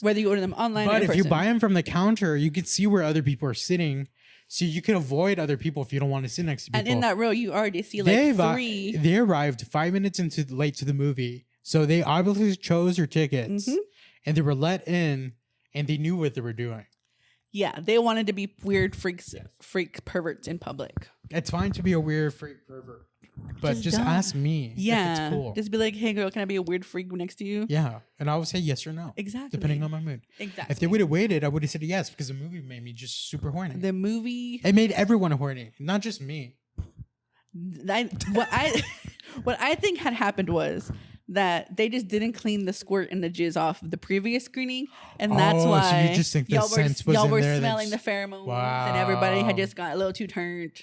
Whether you order them online or in person. But if you buy them from the counter, you can see where other people are sitting. So you can avoid other people if you don't want to sit next to people. And in that row, you already see like three. They arrived 5 minutes late to the movie. So they obviously chose their tickets. And they were let in, and they knew what they were doing. Yeah, they wanted to be weird freak perverts in public. It's fine to be a weird freak pervert, but just ask me if it's cool. Just be like, hey girl, can I be a weird freak next to you? Yeah, and I would say yes or no. Exactly. Depending on my mood. Exactly. If they would have waited, I would have said yes, because the movie made me just super horny. It made everyone horny, not just me. What I think had happened was that they just didn't clean the squirt and the jizz off the previous screening, and that's why so you just think the scent was y'all in were there smelling the pheromones, and everybody had just got a little too turned.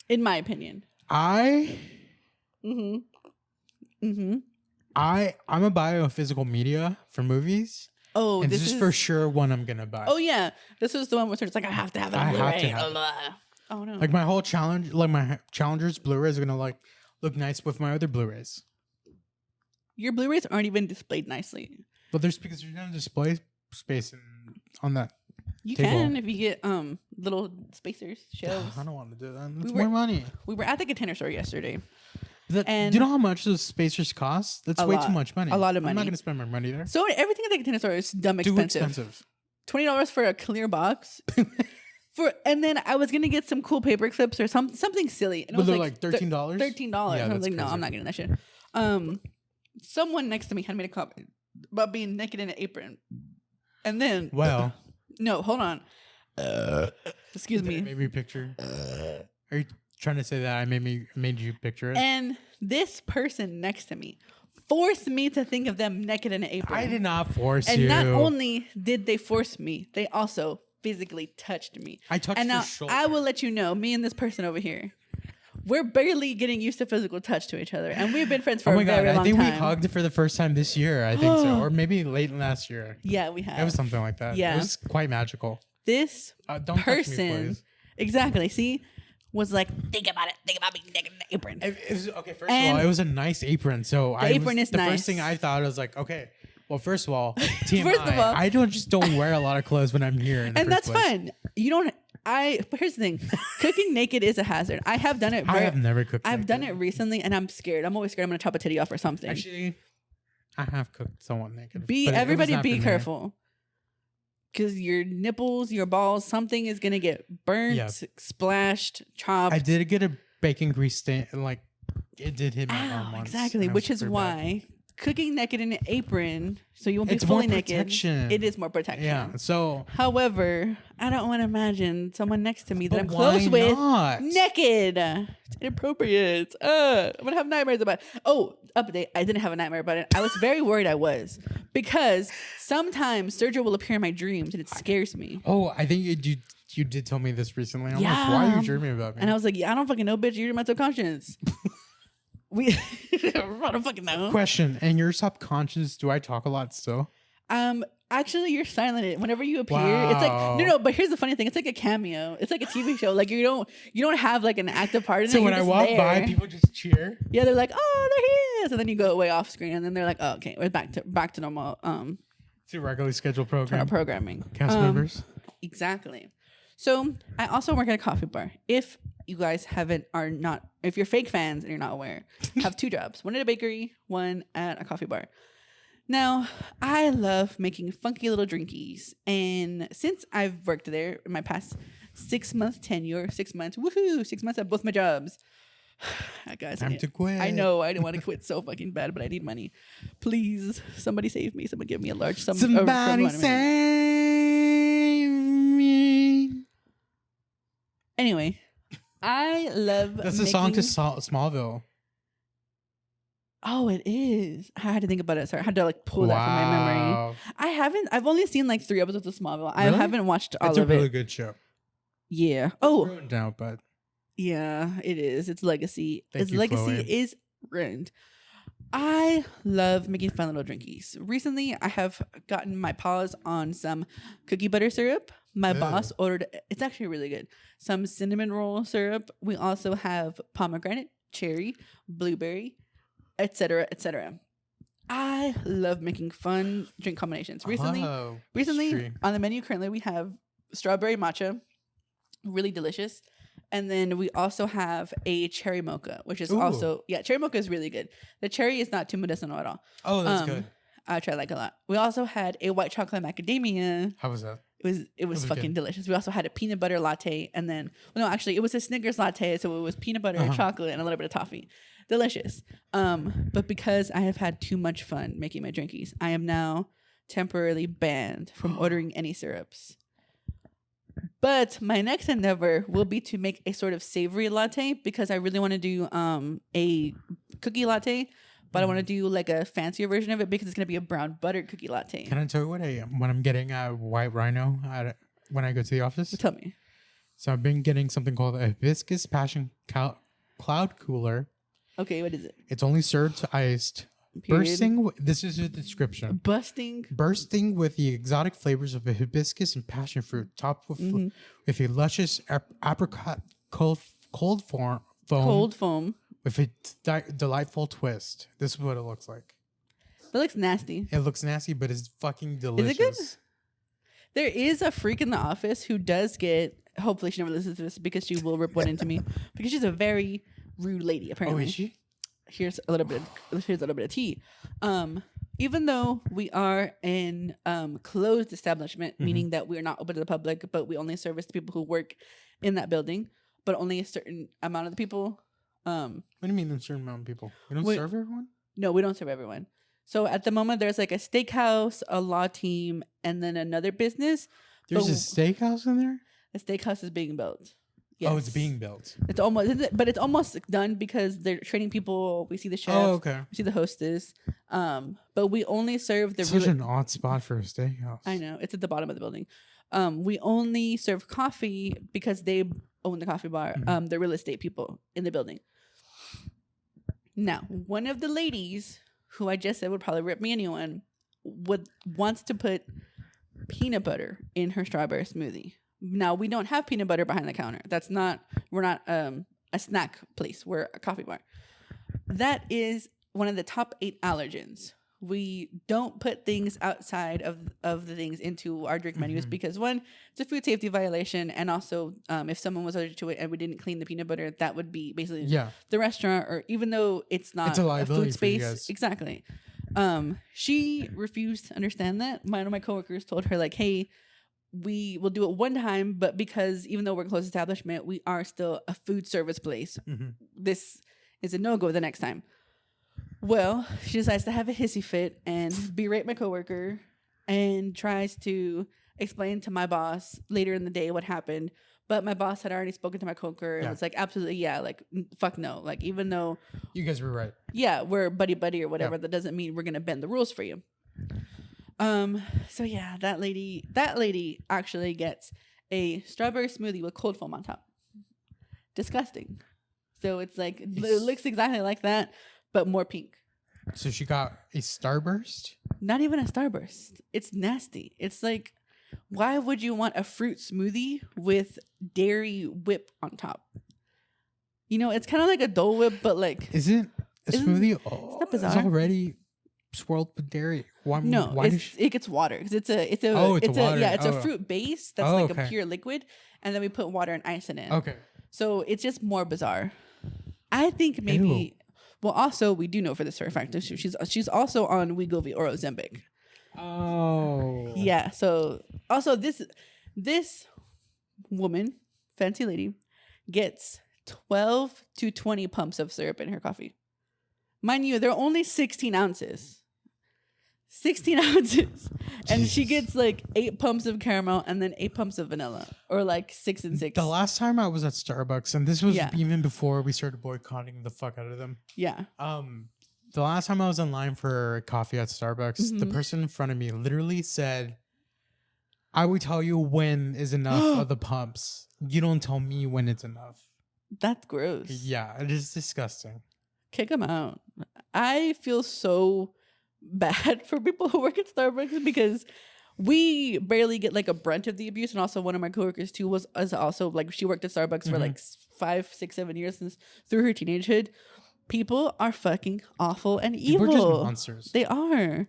In my opinion, I'm a biophysical media for movies. Oh, and this is for sure one I'm gonna buy. Oh yeah, this was the one where it's like I have to have it on Blu-ray. Oh no! Like my whole challenge, like my Challengers Blu-rays are gonna like look nice with my other Blu-rays. Your Blu-rays aren't even displayed nicely. But there's because there's no display space on that. You table. can if you get little spacers shelves. I don't want to do that. It's more money. We were at the Container Store yesterday. And do you know how much those spacers cost? That's way too much money. A lot of money. I'm not going to spend my money there. So everything at the Container Store is dumb expensive. Too expensive. $20 for a clear box. And then I was gonna get some cool paper clips or something silly. And it But was they're like $13? $13. Yeah, And I was that's like, no, crazy. I'm not getting that shit. Someone next to me had made a comment about being naked in an apron. And then Well, no, hold on. Excuse me. Made me picture. Are you trying to say that I made you picture it? And this person next to me forced me to think of them naked in an apron. I did not force and you. not only did they force me, they also physically touched me. I touched and your now shoulder. I will let you know, me and this person over here, we're barely getting used to physical touch to each other, and we've been friends for Oh my a god! very long I think time. we hugged for the first time this year. I think so, or maybe late last year. Yeah, we have. It was something like that. Yeah. It was quite magical. This Don't touch me, person, please. exactly. See, was like, think about it. Think about being naked in the apron. Okay, first And of all, it was a nice apron. So the apron is the nice. first thing I thought was like, okay, well, first of all, TMI, First of all- I don't wear a lot of clothes when I'm here, in the And first that's place. fine. You don't. But here's the thing: cooking naked is a hazard. I have done it. I have never cooked. I've naked. done it recently, and I'm scared. I'm always scared I'm gonna chop a titty off or something. Actually, I have cooked someone naked. but Be it was everybody not be for me. careful, because your nipples, your balls, something is gonna get burnt, Yeah. splashed, chopped. I did get a bacon grease stain, like it did hit my arm Ow, once. exactly, and it which was is pretty bad. why cooking naked in an apron, so you won't be It's more fully naked. protection. It is more protection. Yeah. So However, I don't want to imagine someone next to me that but I'm why close with not? naked. It's inappropriate. I'm gonna have nightmares about it. Oh, update. I didn't have a nightmare about it. I was very worried I was, because sometimes Sergio will appear in my dreams and it scares me. Oh, I think you did tell me this recently. I'm like, Yeah. why are you dreaming about me? And I was like, yeah, I don't fucking know, bitch. You're my subconscious. I don't fucking know. Question: in your subconscious, do I talk a lot still? Actually, you're silent. Whenever you appear, it's like Wow. no. But here's the funny thing: it's like a cameo. It's like a TV show. Like you don't have like an active part in it. So when You're I just walk there. by, people just cheer. Yeah, they're like, oh, there he is, and then you go away off screen, and then they're like, oh, okay, we're back to normal It's a regularly scheduled to our program. programming. Cast members. Exactly. So I also work at a coffee bar. If you guys if you're fake fans and you're not aware, have two jobs: one at a bakery, one at a coffee bar. Now, I love making funky little drinkies, and since I've worked there in my past 6 month tenure, 6 months, woohoo, 6 months at both my jobs. Guys, Time to quit. I know I didn't want to quit so fucking bad, but I need money. Please, somebody save me. Someone give me a large sum. Somebody save me. Anyway, I love. That's a song to making- Smallville. Oh, it is. I had to think about it. Sorry, I had to like pull that from my memory. Wow. I've only seen like 3 episodes of Smallville. I Really? haven't watched all It's a of really it. good show. Yeah. Oh, Ruined now, but yeah, it is. Its legacy. Thank Its you, legacy Chloe. is ruined. I love making fun little drinkies. Recently, I have gotten my paws on some cookie butter syrup. My Ew. boss ordered, it's actually really good, some cinnamon roll syrup. We also have pomegranate, cherry, blueberry, etc., etc. I love making fun drink combinations. Recently, Tree. on the menu currently we have strawberry matcha, really delicious. And then we also have a cherry mocha, which is Ooh. also, cherry mocha is really good. The cherry is not too medicinal at all. Oh, that's good. I try like a lot. We also had a white chocolate macadamia. How was that? It was fucking good. delicious. We also had a peanut butter latte, and then it was a Snickers latte, so it was peanut butter, chocolate, and a little bit of toffee. Delicious. But because I have had too much fun making my drinkies, I am now temporarily banned from ordering any syrups. But my next endeavor will be to make a sort of savory latte, because I really want to do a cookie latte, but I want to do like a fancier version of it because it's going to be a brown butter cookie latte. Can I tell you what I'm getting at White Rhino when I go to the office? Tell me. So I've been getting something called a hibiscus passion cloud cooler. Okay, what is it? It's only served iced. Period. This is the description. Bursting with the exotic flavors of a hibiscus and passion fruit, topped with a luscious apricot cold foam with a delightful twist. This is what it looks like. That looks nasty. It looks nasty, but it's fucking delicious. Is it good? There is a freak in the office who does get. Hopefully, she never listens to this because she will rip one into me because she's a very rude lady. Apparently, Oh, is she? Here's a little bit of tea. even though we are in closed establishment, Mhm. meaning that we're not open to the public, but we only service the people who work in that building, but only a certain amount of the people. What do you mean a certain amount of people? We don't Wait. serve everyone? No, we don't serve everyone. So at the moment, there's like a steakhouse, a law team, and then another business. There's But- a steakhouse in there? The steakhouse is being built. Oh, it's Yes. being built. It's almost, but it's almost done because they're training people. We see the chef, Oh, okay. we see the hostess. But we only serve the Such real. an odd spot for a steakhouse. I know it's at the bottom of the building. We only serve coffee because they own the coffee bar. Mhm. The real estate people in the building. Now, one of the ladies who I just said would probably rip me anyone wants to put peanut butter in her strawberry smoothie. Now, we don't have peanut butter behind the counter. We're not a snack place. We're a coffee bar. That is one of the top 8 allergens. We don't put things outside of the things into our drink menus Mhm. because one, it's a food safety violation, and also if someone was allergic to it and we didn't clean the peanut butter, that would be basically Yeah. the restaurant, or even though it's not It's a liability food for you space. guys. Exactly. She refused to understand that. One of my coworkers told her, like, hey, we will do it one time, but because even though we're a closed establishment, we are still a food service place. Mhm. This is a no-go the next time. Well, she decides to have a hissy fit and berate my coworker and tries to explain to my boss later in the day what happened. But my boss had already spoken to my coworker and Yeah. was like, absolutely, yeah, like, fuck no. Like, even though, You guys were right. yeah, we're buddy or whatever, Yeah. that doesn't mean we're going to bend the rules for you. So yeah, that lady actually gets a strawberry smoothie with cold foam on top. Disgusting. So it's like, it looks exactly like that, but more pink. So she got a Starburst? Not even a Starburst. It's nasty. It's like, why would you want a fruit smoothie with dairy whip on top? You know, it's kind of like a Dole Whip, but like, Isn't a Isn't- smoothie that bizarre? it's already swirled with dairy? Why no, does it gets water because it's a Oh, it's a water. yeah, it's a Oh. fruit base that's Oh, like okay. a pure liquid, and then we put water and ice in it. Okay. So it's just more bizarre. I think maybe. Well, also we do know for this for a fact that she's also on Wegovy or Ozempic. Oh. Yeah. So also this woman, fancy lady, gets 12 to 20 pumps of syrup in her coffee. Mind you, they're only 16 ounces. 16 ounces. And she Jesus. gets like 8 pumps of caramel and then 8 pumps of vanilla. Or like 6 and 6. The last time I was at Starbucks, and this was Yeah. even before we started boycotting the fuck out of them. Yeah. The last time I was in line for coffee at Starbucks, the Mhm. person in front of me literally said, I will tell you when is enough of the pumps. You don't tell me when it's enough. That's gross. Yeah, it is disgusting. Kick them out. I feel so bad for people who work at Starbucks because we barely get like a brunt of the abuse. And also one of my coworkers too is also like, she worked at Starbucks for like 5, 6, 7 years since through her teenagehood. People are fucking awful and evil. People are just monsters. They are.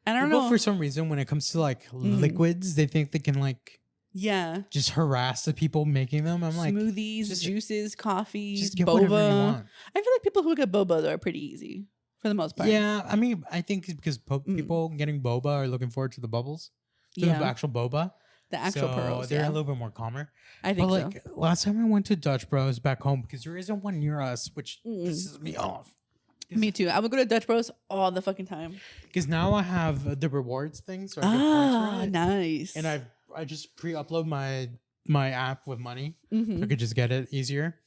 And I don't People, know. for some reason, when it comes to like liquids, they think they can like Yeah. just harass the people making them. I'm like, Smoothies, just- juices, coffees, just get boba. whatever you want. I feel like people who get boba though are pretty easy for the most part. Yeah, I mean, I think it's because people getting boba are looking forward to the bubbles, to the Yeah. actual boba. The actual So pearls. they're Yeah. a little bit more calmer. I think But like last time I went to Dutch Bros back home, because there isn't one near us, which pisses me off. so. Me too. I would go to Dutch Bros all the fucking time. Because now I have the rewards thing, so I get points for it. Nice. And I just pre-upload my app with money, so Mhm. I could just get it easier.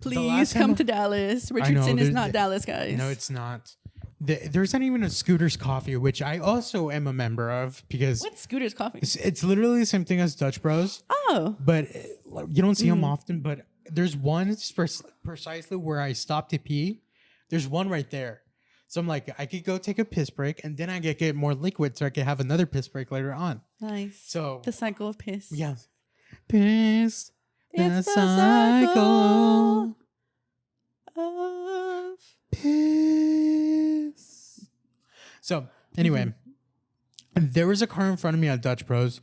Please last come time- to Dallas. know, Richardson is there- not Dallas, guys. No, it's not. There's not even a Scooter's Coffee, which I also am a member of because What's Scooter's Coffee? it's literally the same thing as Dutch Bros, Oh. but you don't see them often. But there's one precisely where I stop to pee. There's one right there. So I'm like, I could go take a piss break and then I could get more liquid so I could have another piss break later on. Nice. So The cycle of piss. yeah, piss. It's the the cycle cycle. of Piss. So anyway, there was a car in front of me at Dutch Bros.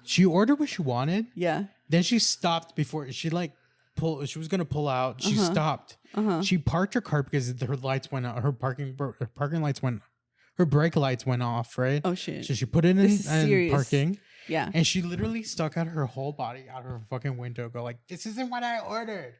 She ordered what she wanted. Yeah. Then she stopped before she she was gonna pull out. She stopped. She parked her car because her lights went out. Her parking lights went her brake lights went off, right? Oh shit. So she put it This is in serious. parking, Yeah. and she literally stuck out her whole body out of her fucking window, go like, "This isn't what I ordered."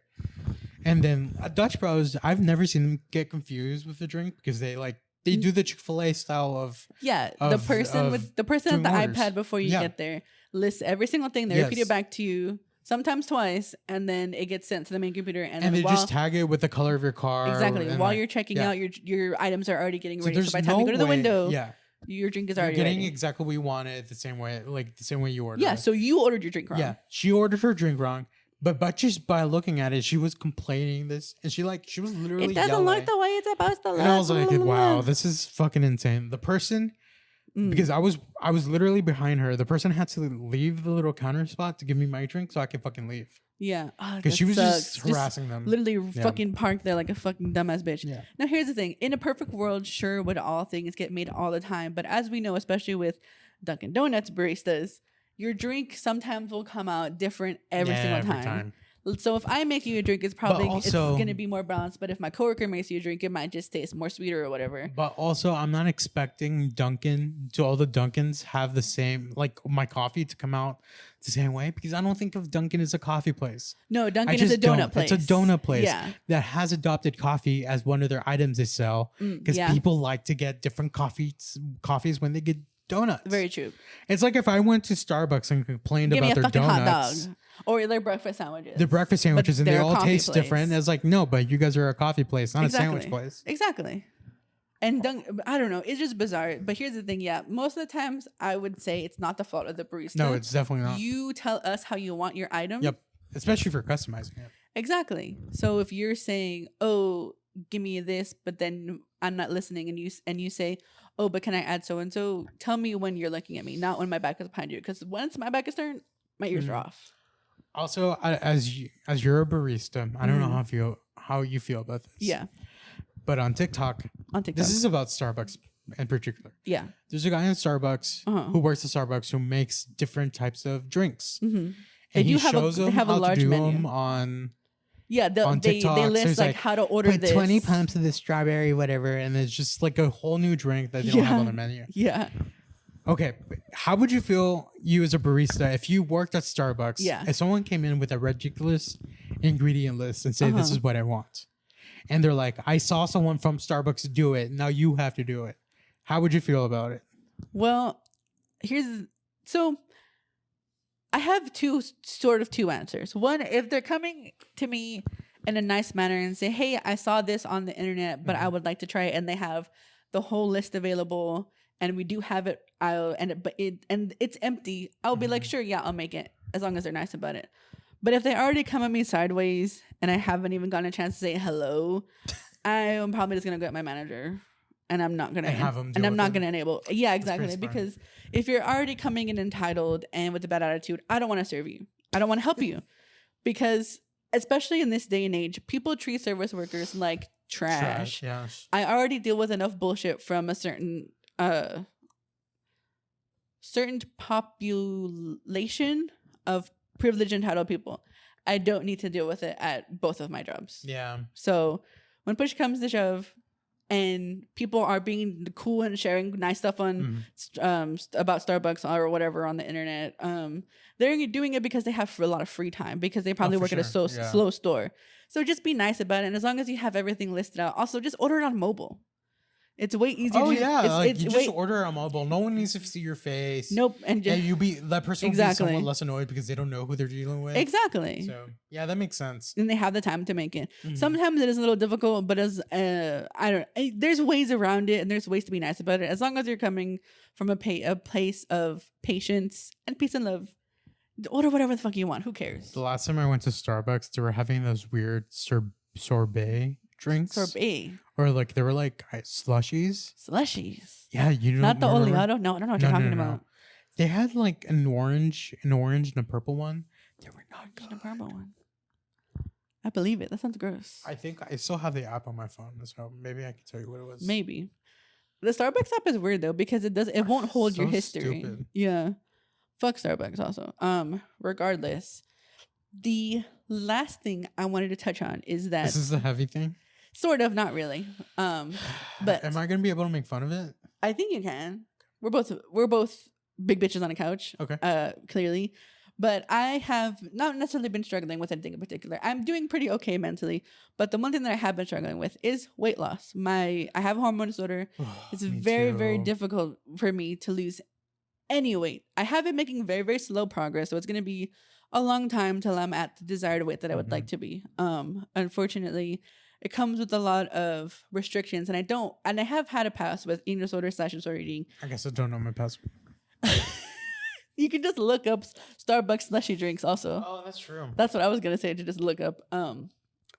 And then Dutch Bros, I've never seen them get confused with the drink because they do the Chick-fil-A style of the person at the doing orders. iPad before you get there lists every single thing. They repeat it back to you, sometimes twice, and then it gets sent to the main computer. And they just tag it with the color of your car. Exactly. And while you're checking out, your items are already getting ready. So by the time no you go to the way- window, yeah, your drink is you're already getting ready. exactly what you wanted the same way you ordered. Yeah. it. So you ordered your drink wrong. Yeah, she ordered her drink wrong, but just by looking at it, she was complaining this, and she was literally It doesn't yelling. look the way it's supposed to look. And I was like, wow, this is fucking insane. The person, because I was literally behind her. The person had to leave the little counter spot to give me my drink so I could fucking leave. Yeah. Because she was just harassing them. Literally fucking parked there like a fucking dumbass bitch. Yeah. Now here's the thing. In a perfect world, sure, would all things get made all the time. But as we know, especially with Dunkin' Donuts baristas, your drink sometimes will come out different every single time. So if I make you a drink, it's probably it's going to be more balanced. But if my coworker makes you a drink, it might just taste more sweeter or whatever. But also, I'm not expecting all the Dunkins have the same, my coffee to come out the same way, because I don't think of Dunkin' as a coffee place. No, Dunkin' is a donut place. It's a donut place Yeah. that has adopted coffee as one of their items they sell, because people like to get different coffees when they get donuts. Very true. It's like if I went to Starbucks and complained about their donuts. Hot dog. Or their breakfast sandwiches. The breakfast sandwiches, and they all taste place. different. It's like, no, but you guys are a coffee place, not a sandwich place. Exactly. And I don't know. It's just bizarre. But here's the thing. Yeah, most of the times I would say it's not the fault of the barista. No, it's definitely not. You tell us how you want your item. Yep. Especially for customizing it. Exactly. So if you're saying, "Oh, give me this," but then I'm not listening, and you say, "Oh, but can I add so and so?" Tell me when you're looking at me, not when my back is behind you. Because once my back is turned, my ears are off. Also, as you're a barista, I don't know how you feel about this. Yeah. But on TikTok, this is about Starbucks in particular. Yeah. There's a guy in Starbucks who works at Starbucks who makes different types of drinks. Mm-hmm. And he shows them how to do them on TikTok. They list so how to order put this. 20 pumps of this strawberry, whatever, and it's just like a whole new drink that they don't have on their menu. Yeah. Okay, how would you feel, you as a barista, if you worked at Starbucks? Yeah. If someone came in with a ridiculous ingredient list and say, "This is what I want," and they're like, "I saw someone from Starbucks do it. Now you have to do it." How would you feel about it? Well, so I have two answers. One, if they're coming to me in a nice manner and say, "Hey, I saw this on the internet, but I would like to try it," and they have the whole list available, and we do have it, but it's empty, I'll be like, "Sure, yeah, I'll make it," as long as they're nice about it. But if they already come at me sideways and I haven't even gotten a chance to say hello, I'm probably just gonna go at my manager. And I'm not gonna enable. Yeah, exactly. Because if you're already coming in entitled and with a bad attitude, I don't want to serve you. I don't want to help you, because especially in this day and age, people treat service workers like trash. Yes. I already deal with enough bullshit from a certain population of privileged entitled people. I don't need to deal with it at both of my jobs. Yeah. So when push comes to shove, and people are being cool and sharing nice stuff on about Starbucks or whatever on the internet, they're doing it because they have a lot of free time, because they probably work at a slow store. So just be nice about it. And as long as you have everything listed out, also just order it on mobile. It's way easier. Oh yeah, you just order it on mobile. No one needs to see your face. Nope. And just, that person will be somewhat less annoyed because they don't know who they're dealing with. Exactly. So yeah, that makes sense. And they have the time to make it. Sometimes it is a little difficult, but there's ways around it, and there's ways to be nice about it. As long as you're coming from a place of patience and peace and love, order whatever the fuck you want. Who cares? The last time I went to Starbucks, they were having those weird sorbet drinks. Sorbet. Or they were slushies. Slushies. Yeah, you know. Not the oleado. No, I don't know what you're talking about. They had an orange and a purple one. They were not good. The purple one. I believe it. That sounds gross. I think I still have the app on my phone, so maybe I can tell you what it was. Maybe. The Starbucks app is weird though, because it won't hold your history. Stupid. Yeah. Fuck Starbucks also. Regardless, the last thing I wanted to touch on is that this is the heavy thing. Sort of, not really. But am I gonna be able to make fun of it? I think you can. We're both big bitches on a couch. Okay. Clearly. But I have not necessarily been struggling with anything in particular. I'm doing pretty okay mentally. But the one thing that I have been struggling with is weight loss. I have a hormone disorder. It's very, very difficult for me to lose any weight. I have been making very, very slow progress. So it's going to be a long time till I'm at the desired weight that I would like to be. Unfortunately, it comes with a lot of restrictions. And I have had a past with eating disorder / disorder eating. I guess I don't know my password. You can just look up Starbucks slushy drinks also. Oh, that's true. That's what I was going to say, to just look up.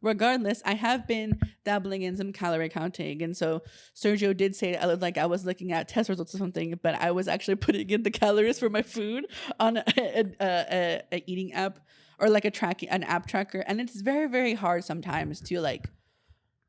Regardless, I have been dabbling in some calorie counting. And so Sergio did say I looked like I was looking at test results or something, but I was actually putting in the calories for my food on a eating app or like an app tracker. And it's very, very hard sometimes to like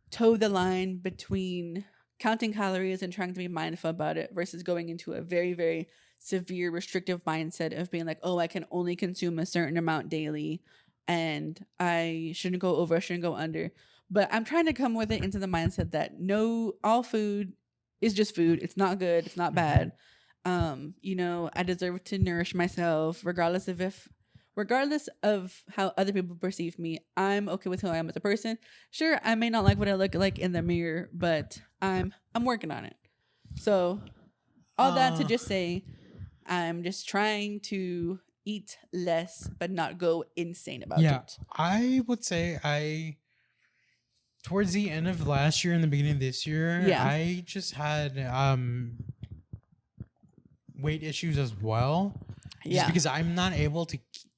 toe the line between counting calories and trying to be mindful about it versus going into a very, very severe restrictive mindset of being like, oh, I can only consume a certain amount daily and I shouldn't go over, I shouldn't go under. But I'm trying to come with it into the mindset that no, all food is just food. It's not good. It's not bad. I deserve to nourish myself regardless of how other people perceive me. I'm okay with who I am as a person. Sure, I may not like what I look like in the mirror, but I'm working on it. So all that to just say, I'm just trying to eat less, but not go insane about it. I would say towards the end of last year and the beginning of this year, I just had weight issues as well. Just because I'm not able to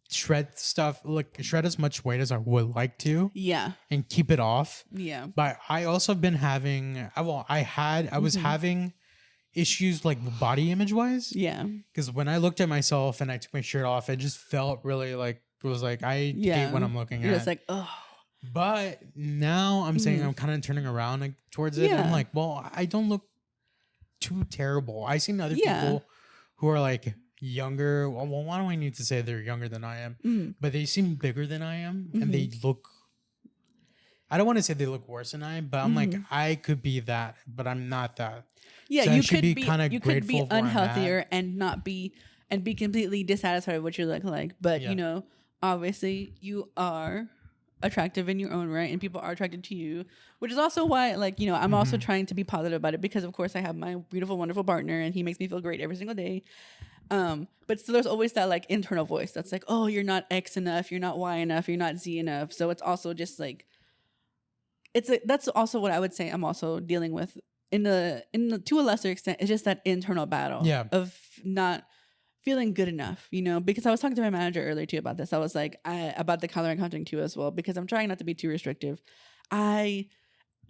shred as much weight as I would like to. Yeah. And keep it off. Yeah. But I also been having, I was having issues like body image wise. Yeah. Because when I looked at myself and I took my shirt off, it just felt really like, it was like, I hate what I'm looking at. It's like, oh. But now I'm saying I'm kind of turning around towards it. I'm like, well, I don't look too terrible. I've seen other people who are like younger. Well, why do I need to say they're younger than I am? But they seem bigger than I am. And they look, I don't want to say they look worse than I am, but I'm like, I could be that, but I'm not that. Yeah, so you could be unhealthier and not be completely dissatisfied with what you look like. But obviously you are attractive in your own right, and people are attracted to you, which is also why, I'm also trying to be positive about it because, of course, I have my beautiful, wonderful partner, and he makes me feel great every single day. But still, there's always that like internal voice that's like, oh, you're not X enough, you're not Y enough, you're not Z enough. So it's also just like, that's also what I would say I'm also dealing with to a lesser extent. It's just that internal battle of not feeling good enough, because I was talking to my manager earlier too about this. I was like, about the calorie counting too as well, because I'm trying not to be too restrictive. I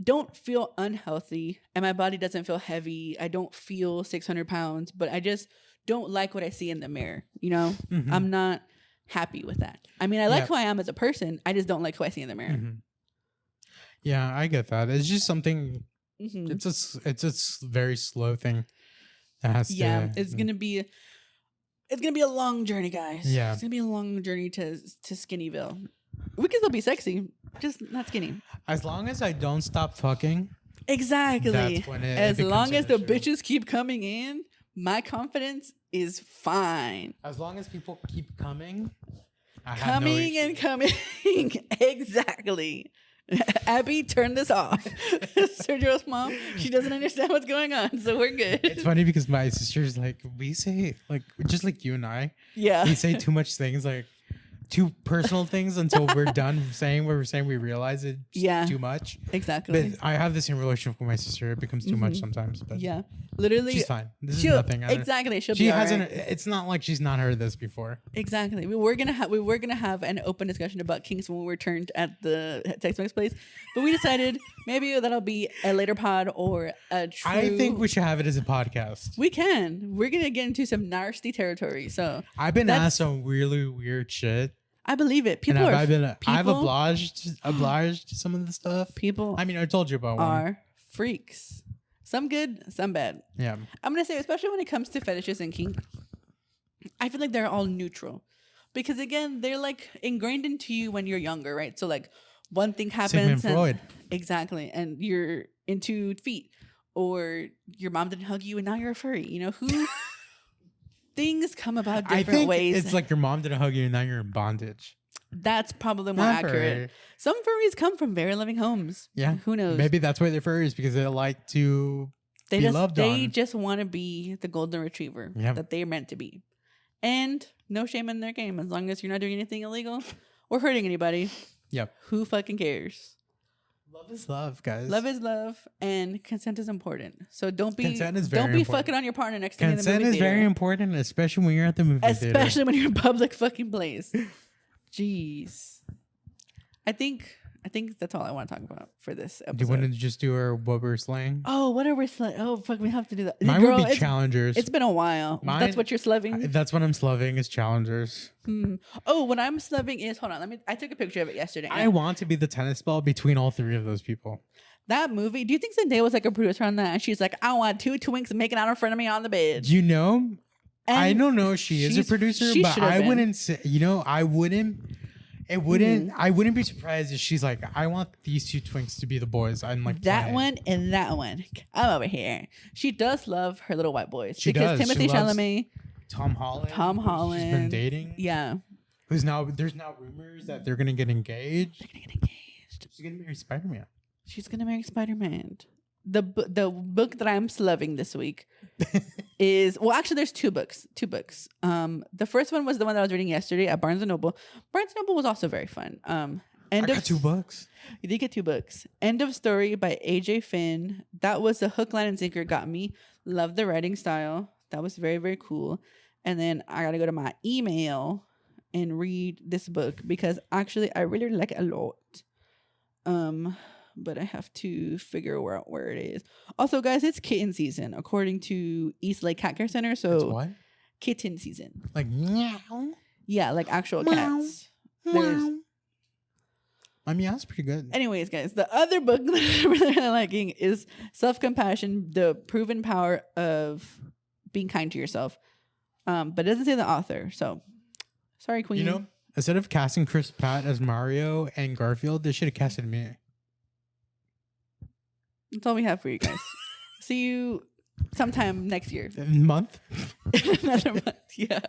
don't feel unhealthy and my body doesn't feel heavy. I don't feel 600 pounds, but I just don't like what I see in the mirror. I'm not happy with that. I mean, I like who I am as a person. I just don't like who I see in the mirror. Yeah, I get that. It's just something. It's a very slow thing. That has to. It's gonna be a long journey, guys. Yeah, it's gonna be a long journey to Skinnyville. We can still be sexy, just not skinny. As long as I don't stop fucking. Exactly. That's when as long as the bitches keep coming in, my confidence is fine. As long as people keep coming. Coming and coming. Exactly. Abby, turn this off. Sergio's mom, she doesn't understand what's going on, so we're good. It's funny because my sister's like, we say, like, just like you and I, we say too much things, like too personal things until we're done saying what we're saying. We realize it's too much. Exactly. But I have the same relationship with my sister. It becomes too much sometimes. But literally, she's fine. This is nothing. Exactly. She hasn't. Right. It's not like she's not heard this before. Exactly. We were gonna have an open discussion about kinks when we returned at the Tex-Mex place, but we decided maybe that'll be a later pod or a true. I think we should have it as a podcast. We can. We're gonna get into some nasty territory. So I've been asked some really weird shit. I believe it. I've obliged to some of the stuff. People. I mean, I told you about one. Are freaks. Some good, some bad. Yeah. I'm gonna say, especially when it comes to fetishes and kink, I feel like they're all neutral, because again, they're like ingrained into you when you're younger, right? So like one thing happens, Sigmund Freud. Exactly, and you're into feet. or your mom didn't hug you and now you're a furry. You know, who things come about I different think ways. it's like your mom didn't hug you and now you're in bondage. That's probably more Not accurate. furry. Some furries come from very loving homes. Yeah. Who knows? Maybe that's why they're furries, because they like to They be just loved they on. just want to be the golden retriever Yep. that they're meant to be. And no shame in their game as long as you're not doing anything illegal or hurting anybody. Yep. Who fucking cares? Love is love, guys. Love is love, and consent is important. So don't be Consent is very important. fucking on your partner next to you in the Consent movie is theater. very important, especially when you're at the movie theater. Especially when you're in a public fucking place. Jeez. I think that's all I want to talk about for this episode. Do you want to just do what we're slaying? Oh, what are we slaying? Oh, fuck, we have to do that. Mine Girl, would be challengers. it's been a while. Mine- That's what you're slaving? That's what I'm slaving is challengers. Oh, what I'm slaving is, hold on, I took a picture of it yesterday. I want to be the tennis ball between all three of those people. That movie, do you think Zendaya was like a producer on that? And she's like, I want 2 twinks making out in front of me on the bed. You know, I And don't know if she is a producer, she but should have I been. wouldn't say, I wouldn't be surprised if she's like, I want these 2 twinks to be the boys. I'm like That playing. one and that one. I'm over here. She does love her little white boys. She because does. Timothy She loves Chalamet. Tom Holland. Tom who She's been Holland. dating. Yeah. There's now rumors that they're gonna get engaged. They're gonna get engaged. She's gonna marry Spider-Man. She's gonna marry Spider-Man. The book that I'm loving this week is, well, actually there's 2 books. The first one was the one that I was reading yesterday at Barnes & Noble. Barnes & Noble was also very fun. I got 2 books. You did get 2 books. End of Story by AJ Finn. That was the hook, line, and sinker. Got me. Love the writing style. That was very, very cool. And then I got to go to my email and read this book because actually I really like it a lot. But I have to figure out where it is. Also, guys, it's kitten season according to East Lake Cat Care Center. So It's what? kitten season. Like meow. Yeah, like actual Meow. cats. There's- Meow. I mean, that's pretty good. Anyways, guys, the other book that I'm really liking is Self-Compassion, The Proven Power of Being Kind to Yourself. But it doesn't say the author. So, sorry, Queen. You know, instead of casting Chris Pratt as Mario and Garfield, they should have casted me. That's all we have for you guys. See you sometime next year. Month? Another month. Yeah.